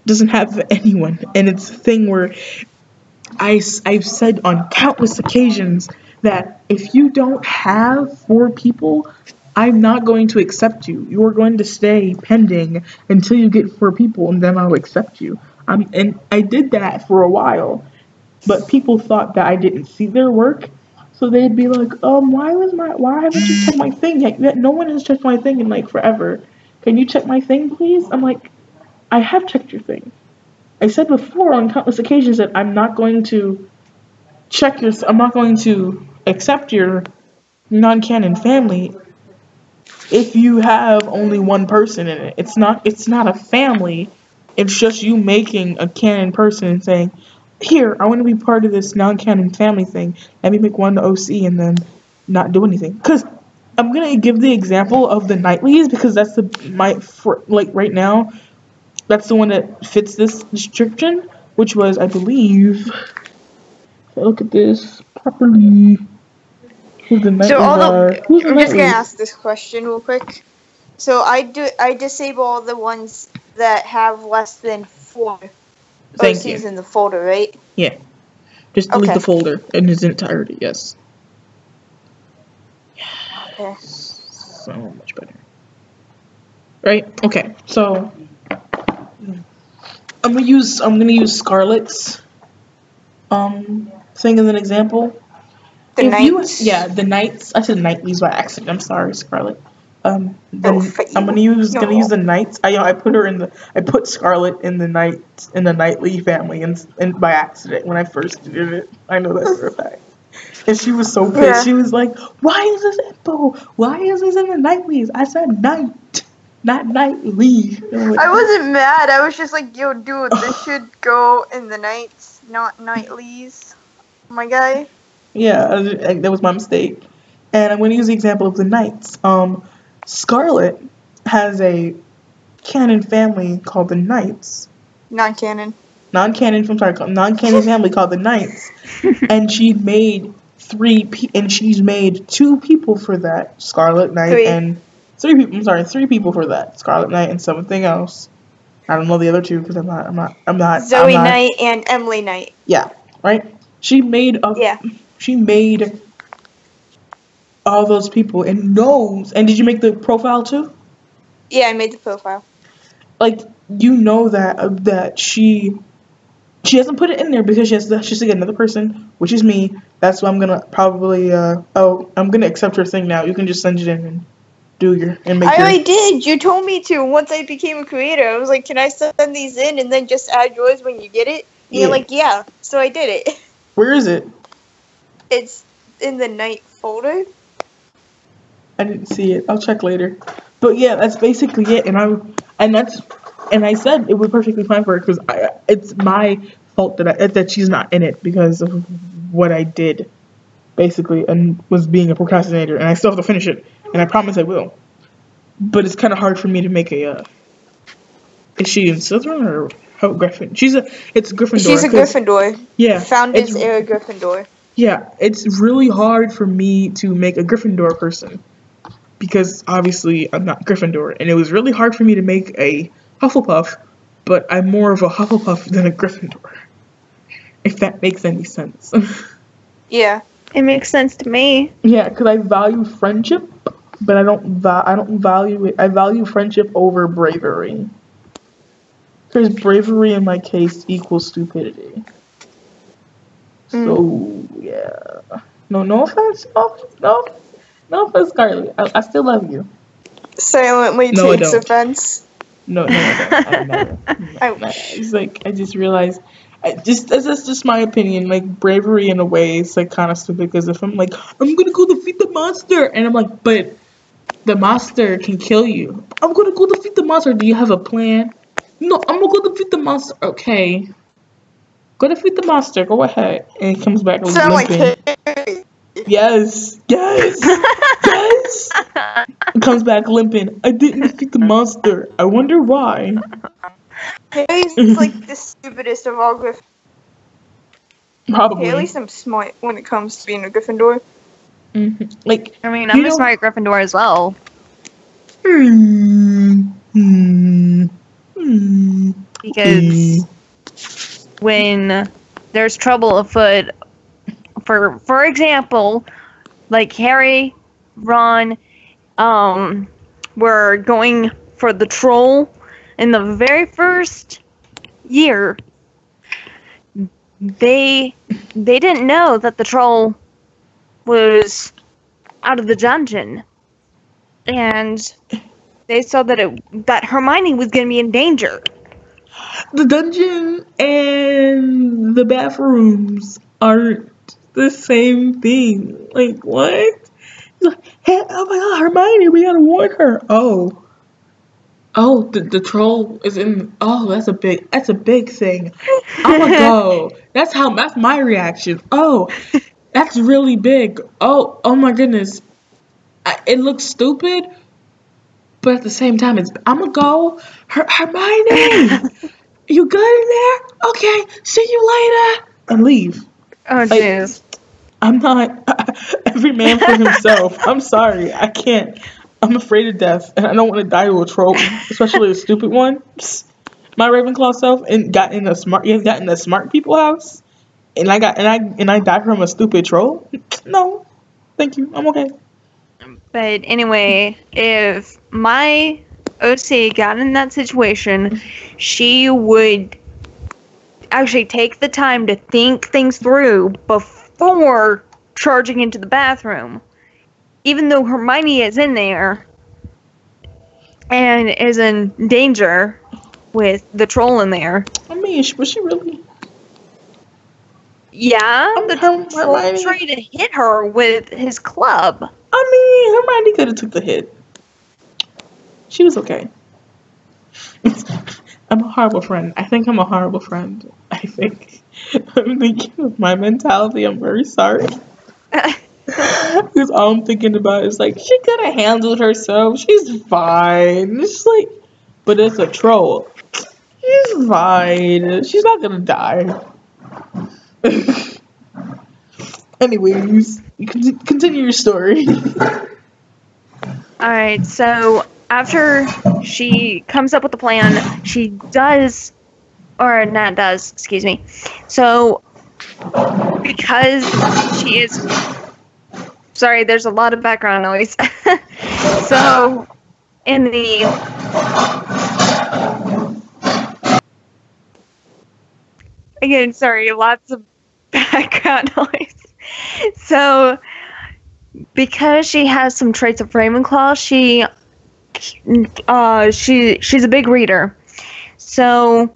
doesn't have anyone, and it's a thing where I've said on countless occasions that if you don't have 4 people, I'm not going to accept you. You're going to stay pending until you get 4 people, and then I'll accept you. And I did that for a while, but people thought that I didn't see their work, so they'd be like, why haven't you checked my thing yet? No one has checked my thing in like forever. Can you check my thing, please? I'm like, I have checked your thing. I said before on countless occasions that I'm not going to accept your non-canon family if you have only one person in it. It's not a family. It's just you making a canon person and saying, here, I want to be part of this non-canon family thing. Let me make one to OC and then not do anything. Because I'm going to give the example of the Knightleys because that's right now, that's the one that fits this description, which was, I believe, if I look at this properly, who the Knightleys are. Who's the I'm just gonna Knightleys? ask this question real quick. So I disable all the ones that have less than 4 Thank OCs you. in the folder, right? Yeah. Just delete Okay. the folder in its entirety, yes. Okay. So much better. Right? Okay, so I'm gonna use Scarlet's thing as an example. The Knights. The Knights. I said Knightleys by accident. I'm sorry, Scarlet. I'm for gonna you. use No. the Knights. I put Scarlet in the Knightley family and by accident when I first did it. I know that for a fact. And she was so pissed. Yeah. She was like, "Why is this info? Why is this in the Knightleys?" I said Knight, not Knightly. I wasn't mad. I was just like, yo, dude, this should go in the Knights, not Knightleys. My guy. Yeah, that was my mistake. And I'm going to use the example of the Knights. Scarlet has a canon family called the Knights. Non-canon. Non-canon family called the Knights. And she's made 2 people for that. Scarlet Knight 3. and 3 people. I'm sorry, 3 people for that. Scarlet Knight and something else. I don't know the other 2 because I'm not. Zoe Knight and Emily Knight. Yeah, right. She made all those people and knows. And did you make the profile too? Yeah, I made the profile. Like, you know that she hasn't put it in there because she's to get another person, which is me. That's why I'm gonna probably I'm gonna accept her thing now. You can just send it in and I already did. You told me to once I became a creator. I was like, can I send these in and then just add yours when you get it? And you're like, yeah. So I did it. Where is it? It's in the Knight folder. I didn't see it. I'll check later. But yeah, that's basically it. And I said it was perfectly fine for her because it's my fault that she's not in it because of what I did, basically, and was being a procrastinator. And I still have to finish it, and I promise I will. But it's kind of hard for me to make a. Is she in Slytherin or how Griffin? It's Gryffindor. She's a Gryffindor. Yeah. Founders era Gryffindor. Yeah, it's really hard for me to make a Gryffindor person because obviously I'm not Gryffindor, and it was really hard for me to make a Hufflepuff, but I'm more of a Hufflepuff than a Gryffindor. If that makes any sense. Yeah, it makes sense to me. Yeah, because I value friendship, but I don't value it. I value friendship over bravery. Because bravery in my case equals stupidity. So yeah. No offense. No offense, Scarlett. I still love you. Silently No, I takes don't. offense. No, I don't. I never. Ouch. It's like I just realized. That's just my opinion. Like bravery in a way, it's like kind of stupid because if I'm like I'm gonna go defeat the monster, and I'm like, but the monster can kill you. I'm gonna go defeat the monster. Do you have a plan? No, I'm gonna go defeat the monster. Okay, go defeat the monster. Go ahead. And he comes back Sound like limping. Harry. Yes. He comes back limping. I didn't defeat the monster. I wonder why. Haley's like the stupidest of all Gryffindors. Probably. At least I'm smart when it comes to being a Gryffindor. Like, I mean, I'm a smart Gryffindor as well. Because when there's trouble afoot, for example, like Harry, Ron, were going for the troll in the very first year. They didn't know that the troll was out of the dungeon, and they saw that Hermione was going to be in danger. The dungeon and the bathrooms aren't the same thing. Like, what? Hey, oh my god, Hermione, we gotta warn her. Oh, the troll is in. Oh, that's a big thing. I'm gonna go. That's my reaction. Oh, that's really big. Oh my goodness. It looks stupid, but at the same time, I'm gonna go. Hermione, you good in there? Okay, see you later, and leave. Oh jeez. I'm not. Every man for himself. I'm sorry, I can't. I'm afraid of death, and I don't want to die to a troll, especially a stupid one. My Ravenclaw self got in a smart people house, and I died from a stupid troll. No, thank you. I'm okay. But anyway, if my OC got in that situation, she would actually take the time to think things through before charging into the bathroom. Even though Hermione is in there and is in danger with the troll in there. I mean, was she really? Yeah, the troll tried to hit her with his club. I mean, Hermione could have took the hit. She was okay. I'm a horrible friend. I think I'm a horrible friend. I'm thinking of my mentality. I'm very sorry. Because all I'm thinking about is like, she could have handled herself. She's fine. It's like, but it's a troll. She's fine. She's not gonna die. Anyways, you continue your story. Alright, so after she comes up with the plan, So, because she is... Sorry, there's a lot of background noise. So, in the... Again, sorry, lots of background noise. So, because she has some traits of Ravenclaw, she's a big reader. So,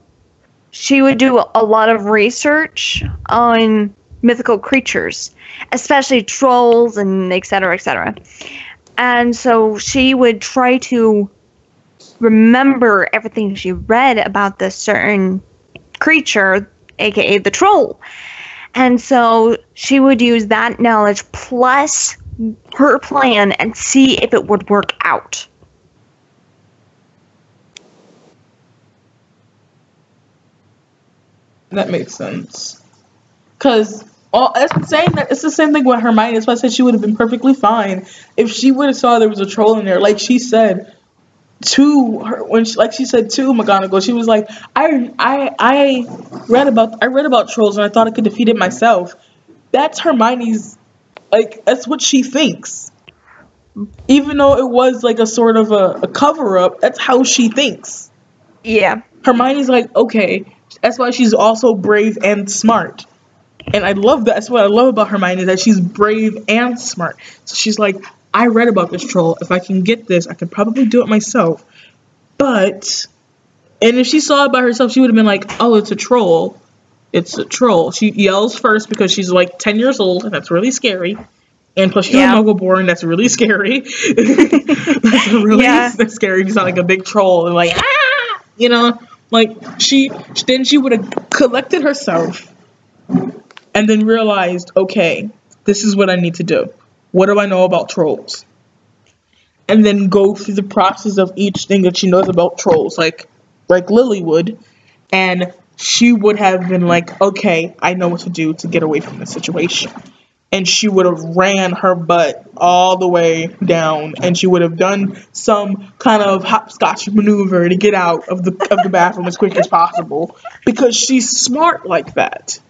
she would do a lot of research on mythical creatures, especially trolls and etc., etc. And so she would try to remember everything she read about this certain creature, aka the troll. And so she would use that knowledge plus her plan and see if it would work out. That makes sense. Because it's the same thing with Hermione. That's why I said she would have been perfectly fine if she would have saw there was a troll in there. Like she said to her she said to McGonagall, she was like, I read about trolls and I thought I could defeat it myself. That's Hermione's, like, that's what she thinks. Even though it was like a sort of a cover up, that's how she thinks. Yeah. Hermione's like, okay, that's why she's also brave and smart. And I love that. That's what I love about Hermione, is that she's brave and smart. So she's like, I read about this troll. If I can get this, I could probably do it myself. But, and if she saw it by herself, she would have been like, oh, it's a troll. It's a troll. She yells first because she's like 10 years old, and that's really scary. And plus, she's a muggle born. That's really scary. That's really scary. It's not like a big troll and like, ah! You know? Like, then she would have collected herself and then realized, okay, this is what I need to do. What do I know about trolls? And then go through the process of each thing that she knows about trolls, like Lily would. And she would have been like, okay, I know what to do to get away from this situation. And she would have ran her butt all the way down, and she would have done some kind of hopscotch maneuver to get out of the bathroom as quick as possible, because she's smart like that.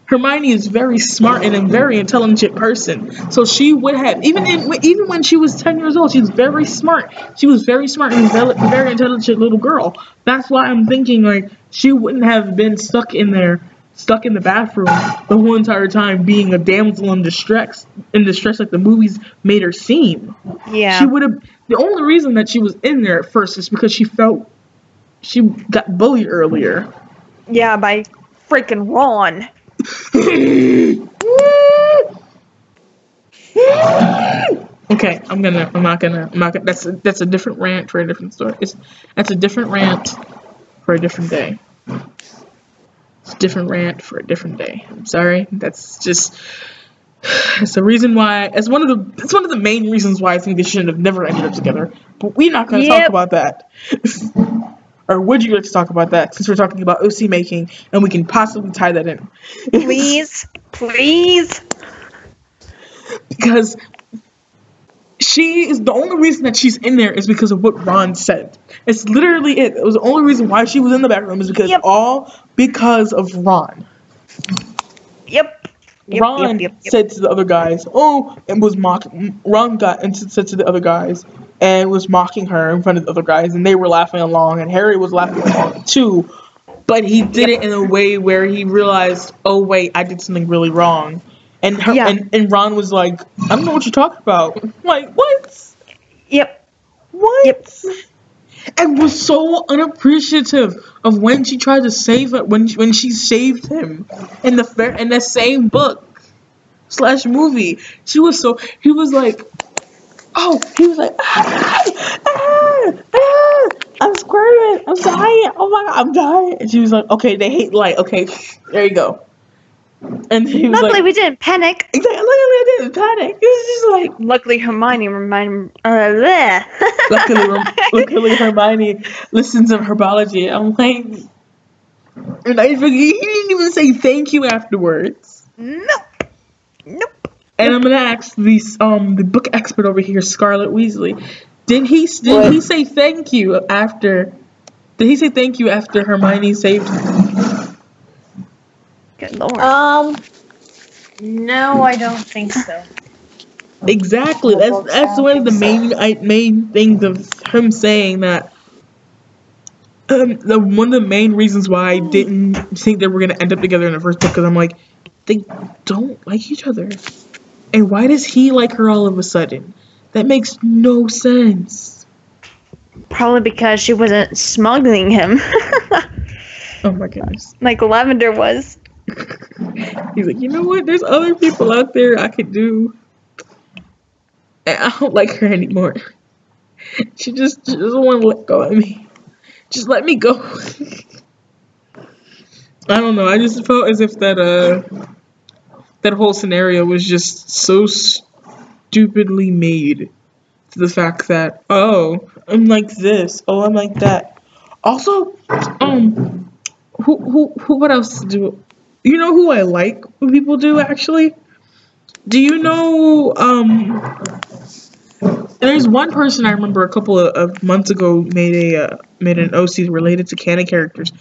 Hermione is very smart and a very intelligent person. So she would have, even when she was 10 years old, she was very smart. She was very smart and very intelligent little girl. That's why I'm thinking, like, she wouldn't have been stuck in the bathroom the whole entire time being a damsel in distress like the movies made her seem. Yeah. She would have, the only reason that she was in there at first is because she felt she got bullied earlier. Yeah, by freaking Ron. Okay, I'm not gonna, that's a different rant for a different story. That's a different rant for a different day. It's a different rant for a different day. I'm sorry. It's the reason why, it's one of the main reasons why I think they should have never ended up together. But we're not gonna talk about that. Or would you like to talk about that, since we're talking about OC making and we can possibly tie that in? Please. Because she is, the only reason that she's in there is because of what Ron said. It's literally it. It was the only reason why she was in the back room is because all because of Ron. Ron said to the other guys, and was mocking. Ron said to the other guys and was mocking her in front of the other guys, and they were laughing along, and Harry was laughing along too. But he did it in a way where he realized, oh wait, I did something really wrong. And and Ron was like, I don't know what you're talking about. I'm like, what? What? And was so unappreciative of when she tried to save her, when she saved him in the same book / movie. He was like, I'm squirming, I'm dying, oh my god, I'm dying. And she was like, okay, they hate light, okay, there you go. And he was luckily we didn't panic. Exactly, luckily I didn't panic. It was just like, luckily Hermione luckily Hermione listens to herbology. I'm like, and he didn't even say thank you afterwards. Nope. And I'm gonna ask the book expert over here, Scarlet Weasley. Did he say thank you after? Did he say thank you after Hermione saved him? Good Lord. No, I don't think so. Exactly. That's one of the main things of him saying that. One of the main reasons why I didn't think they were gonna end up together in the first book, because I'm like, they don't like each other, and why does he like her all of a sudden? That makes no sense. Probably because she wasn't smuggling him. Oh my goodness. Like Lavender was. He's like, you know what? There's other people out there I could do. And I don't like her anymore. She doesn't want to let go of me. Just let me go. I don't know. I just felt as if that whole scenario was just so stupidly made, to the fact that, oh, I'm like this, oh, I'm like that. Also, what else to do? You know who I like when people do, actually? Do you know, there's one person I remember a couple of months ago made an OC related to canon characters,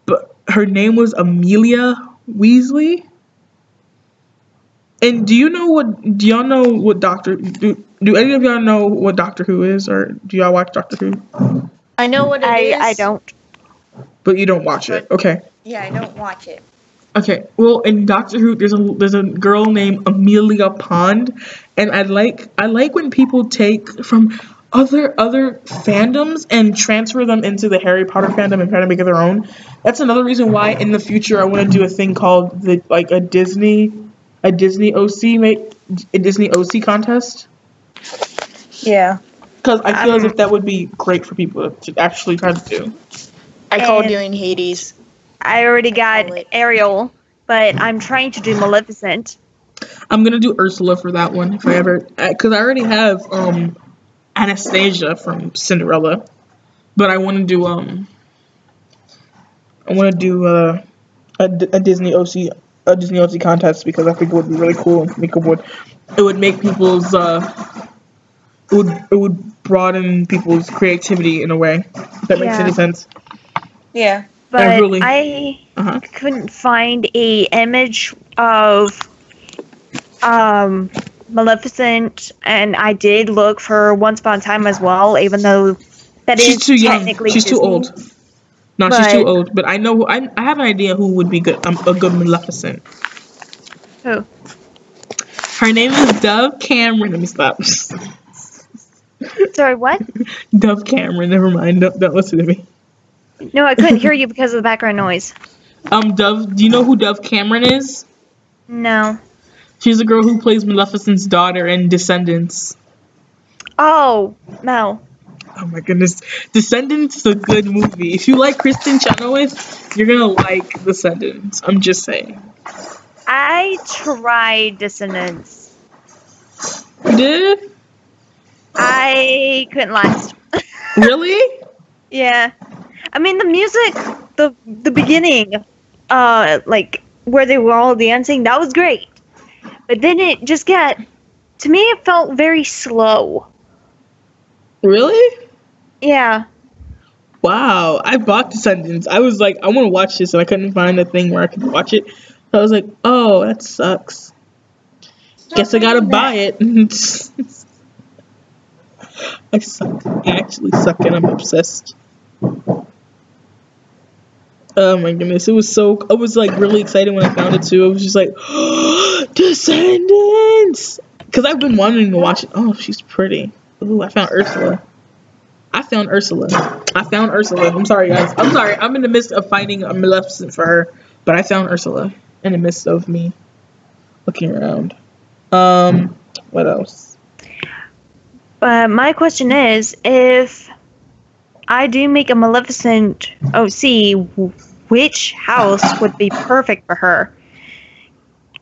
but her name was Amelia Weasley. And do y'all know what do any of y'all know what Doctor Who is, or do y'all watch Doctor Who? I know what it is. I don't. But you don't watch it, okay. Yeah, I don't watch it. Okay, well, in Doctor Who, there's a girl named Amelia Pond, and I like when people take from other fandoms and transfer them into the Harry Potter fandom and try to make it their own. That's another reason why in the future I want to do a thing called a Disney OC contest, Yeah. because I feel as if that would be great for people to actually try to do. I call And- doing Hades. I already got Violet. Ariel, but I'm trying to do Maleficent. I'm gonna do Ursula for that one if I ever, because I already have Anastasia from Cinderella, but I want to do a Disney OC contest because I think it would be really cool. It would make people's it would broaden people's creativity in a way. If that makes Yeah. any sense. Yeah. But really- I Uh-huh. couldn't find a image of Maleficent, and I did look for Once Upon a Time as well, even though that She's is too young. technically She's too Disney. old. No, she's too But- old. But I know I have an idea who would be good. A good Maleficent. Who? Her name is Dove Cameron. Let me stop. Sorry, what? Dove Cameron. Never mind. Don't listen to me. No, I couldn't hear you because of the background noise. Dove. Do you know who Dove Cameron is? No. She's the girl who plays Maleficent's daughter in Descendants. Oh, no. Oh my goodness, Descendants is a good movie. If you like Kristen Chenoweth, you're gonna like Descendants. I'm just saying. I tried Descendants. You did? I couldn't last. Really? Yeah. I mean, the music, the beginning, like, where they were all dancing, that was great. But then it just to me, it felt very slow. Really? Yeah. Wow, I bought Descendants. I was like, I want to watch this, and I couldn't find a thing where I could watch it. So I was like, oh, that sucks. Guess I gotta buy it. I suck. I actually suck, and I'm obsessed. Oh my goodness, I was like really excited when I found it too. I was just like, Descendants! Because I've been wanting to watch it. Oh, she's pretty. Ooh, I found Ursula. I'm sorry, guys. I'm sorry. I'm in the midst of finding a Maleficent for her, but I found Ursula in the midst of me looking around. What else? But my question is, if I do make a Maleficent OC, which house would be perfect for her?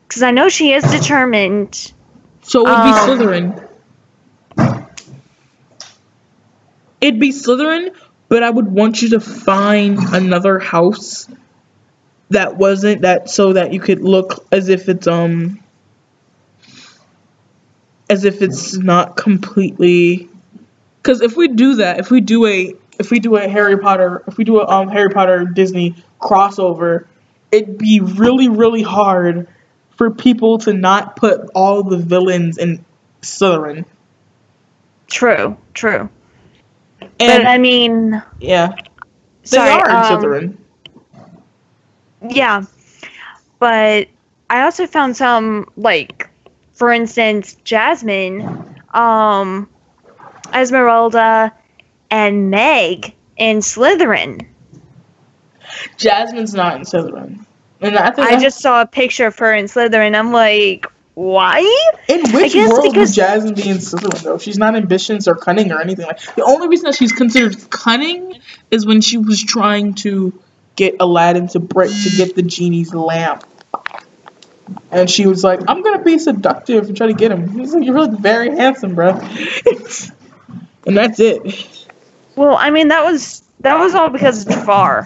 Because I know she is determined. So it would be Slytherin. It'd be Slytherin, but I would want you to find another house that wasn't that, so that you could look as if it's not completely. Because if we do that, if we do a Harry Potter Disney crossover, it'd be really, really hard for people to not put all the villains in Slytherin. True. And But I mean, yeah, they sorry, are in Slytherin. yeah. But I also found some, like, for instance, Jasmine, Esmeralda, and Meg in Slytherin. Jasmine's not in Slytherin, and I just saw a picture of her in Slytherin. I'm like, why? in which guess world because- would Jasmine be in Slytherin though? She's not ambitious or cunning or anything like. The only reason that she's considered cunning is when she was trying to get Aladdin to get the genie's lamp. And she was like, I'm gonna be seductive and try to get him. He's like, you're really very handsome, bro. And that's it. Well, I mean, that was all because of Jafar.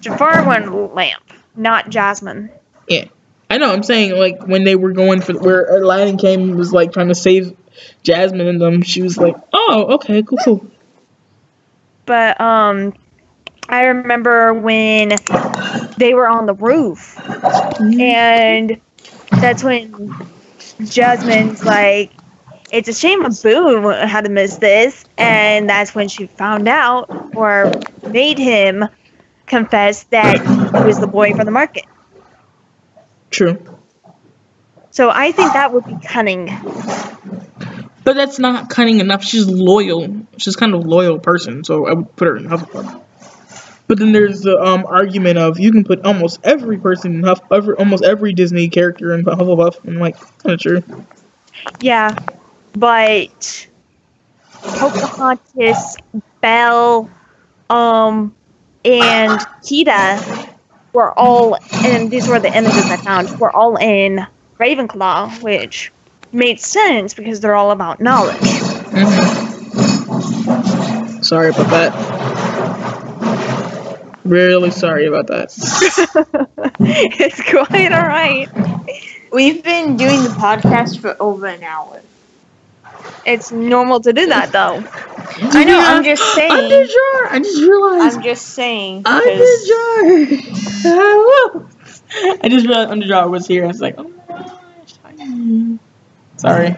Jafar went lamp, not Jasmine. Yeah. I know, I'm saying, like, when they were going for where Aladdin came and was, like, trying to save Jasmine and them, she was like, oh, okay, cool. But, I remember when they were on the roof, and that's when Jasmine's like, it's a shame Boo had to miss this, and that's when she found out, or made him confess that he was the boy from the market. True. So I think that would be cunning. But that's not cunning enough. She's loyal. She's kind of a loyal person, so I would put her in Hufflepuff. But then there's the argument of you can put almost every person in almost every Disney character in Hufflepuff. I'm like, kind of true. Yeah, but Pocahontas, Belle, and Kita were all, and these were the images I found, were all in Ravenclaw, which made sense because they're all about knowledge. Mm-hmm. Sorry about that. Really sorry about that. It's quite alright. We've been doing the podcast for over an hour. It's normal to do that, though. I know, I'm just saying. I just realized. I'm just saying. I just realized Underjar was here. I was like, oh my gosh. Sorry.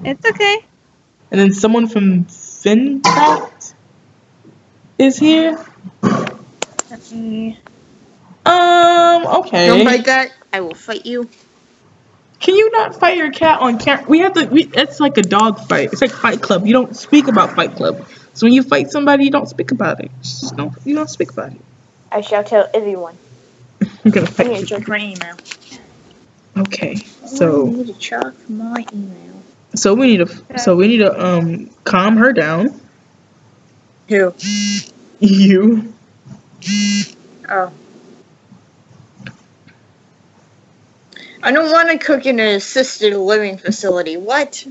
It's okay. And then someone from FinCraft is here. Let me... Okay. Don't fight that. I will fight you. Can you not fight your cat on camera? It's like a dog fight. It's like Fight Club. You don't speak about Fight Club. So when you fight somebody, you don't speak about it. You don't speak about it. I shall tell everyone. I'm gonna fight I need you. to check my email. Okay, so I need to check my email. so we need to calm her down. Who? You. Oh. I don't want to cook in an assisted living facility. What?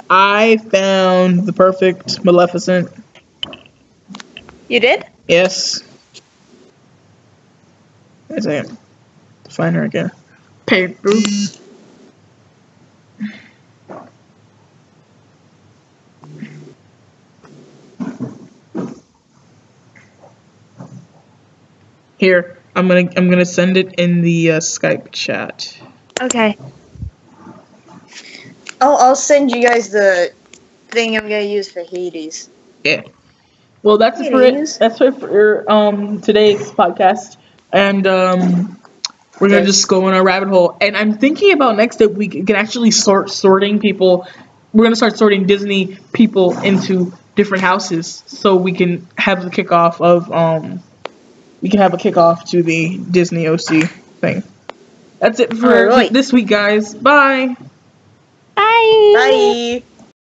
I found the perfect Maleficent. You did? Yes. Wait a second. Find her again. Paper. Here, I'm gonna send it in the Skype chat. Okay. I'll send you guys the thing I'm gonna use for Hades. Yeah. Well, that's it for it. That's it for today's podcast, and we're gonna just go in a rabbit hole. And I'm thinking about next that we can actually start sorting people. We're gonna start sorting Disney people into different houses, so we can have the kickoff of to the Disney OC thing. That's it for this week, guys. Bye. Bye. Bye.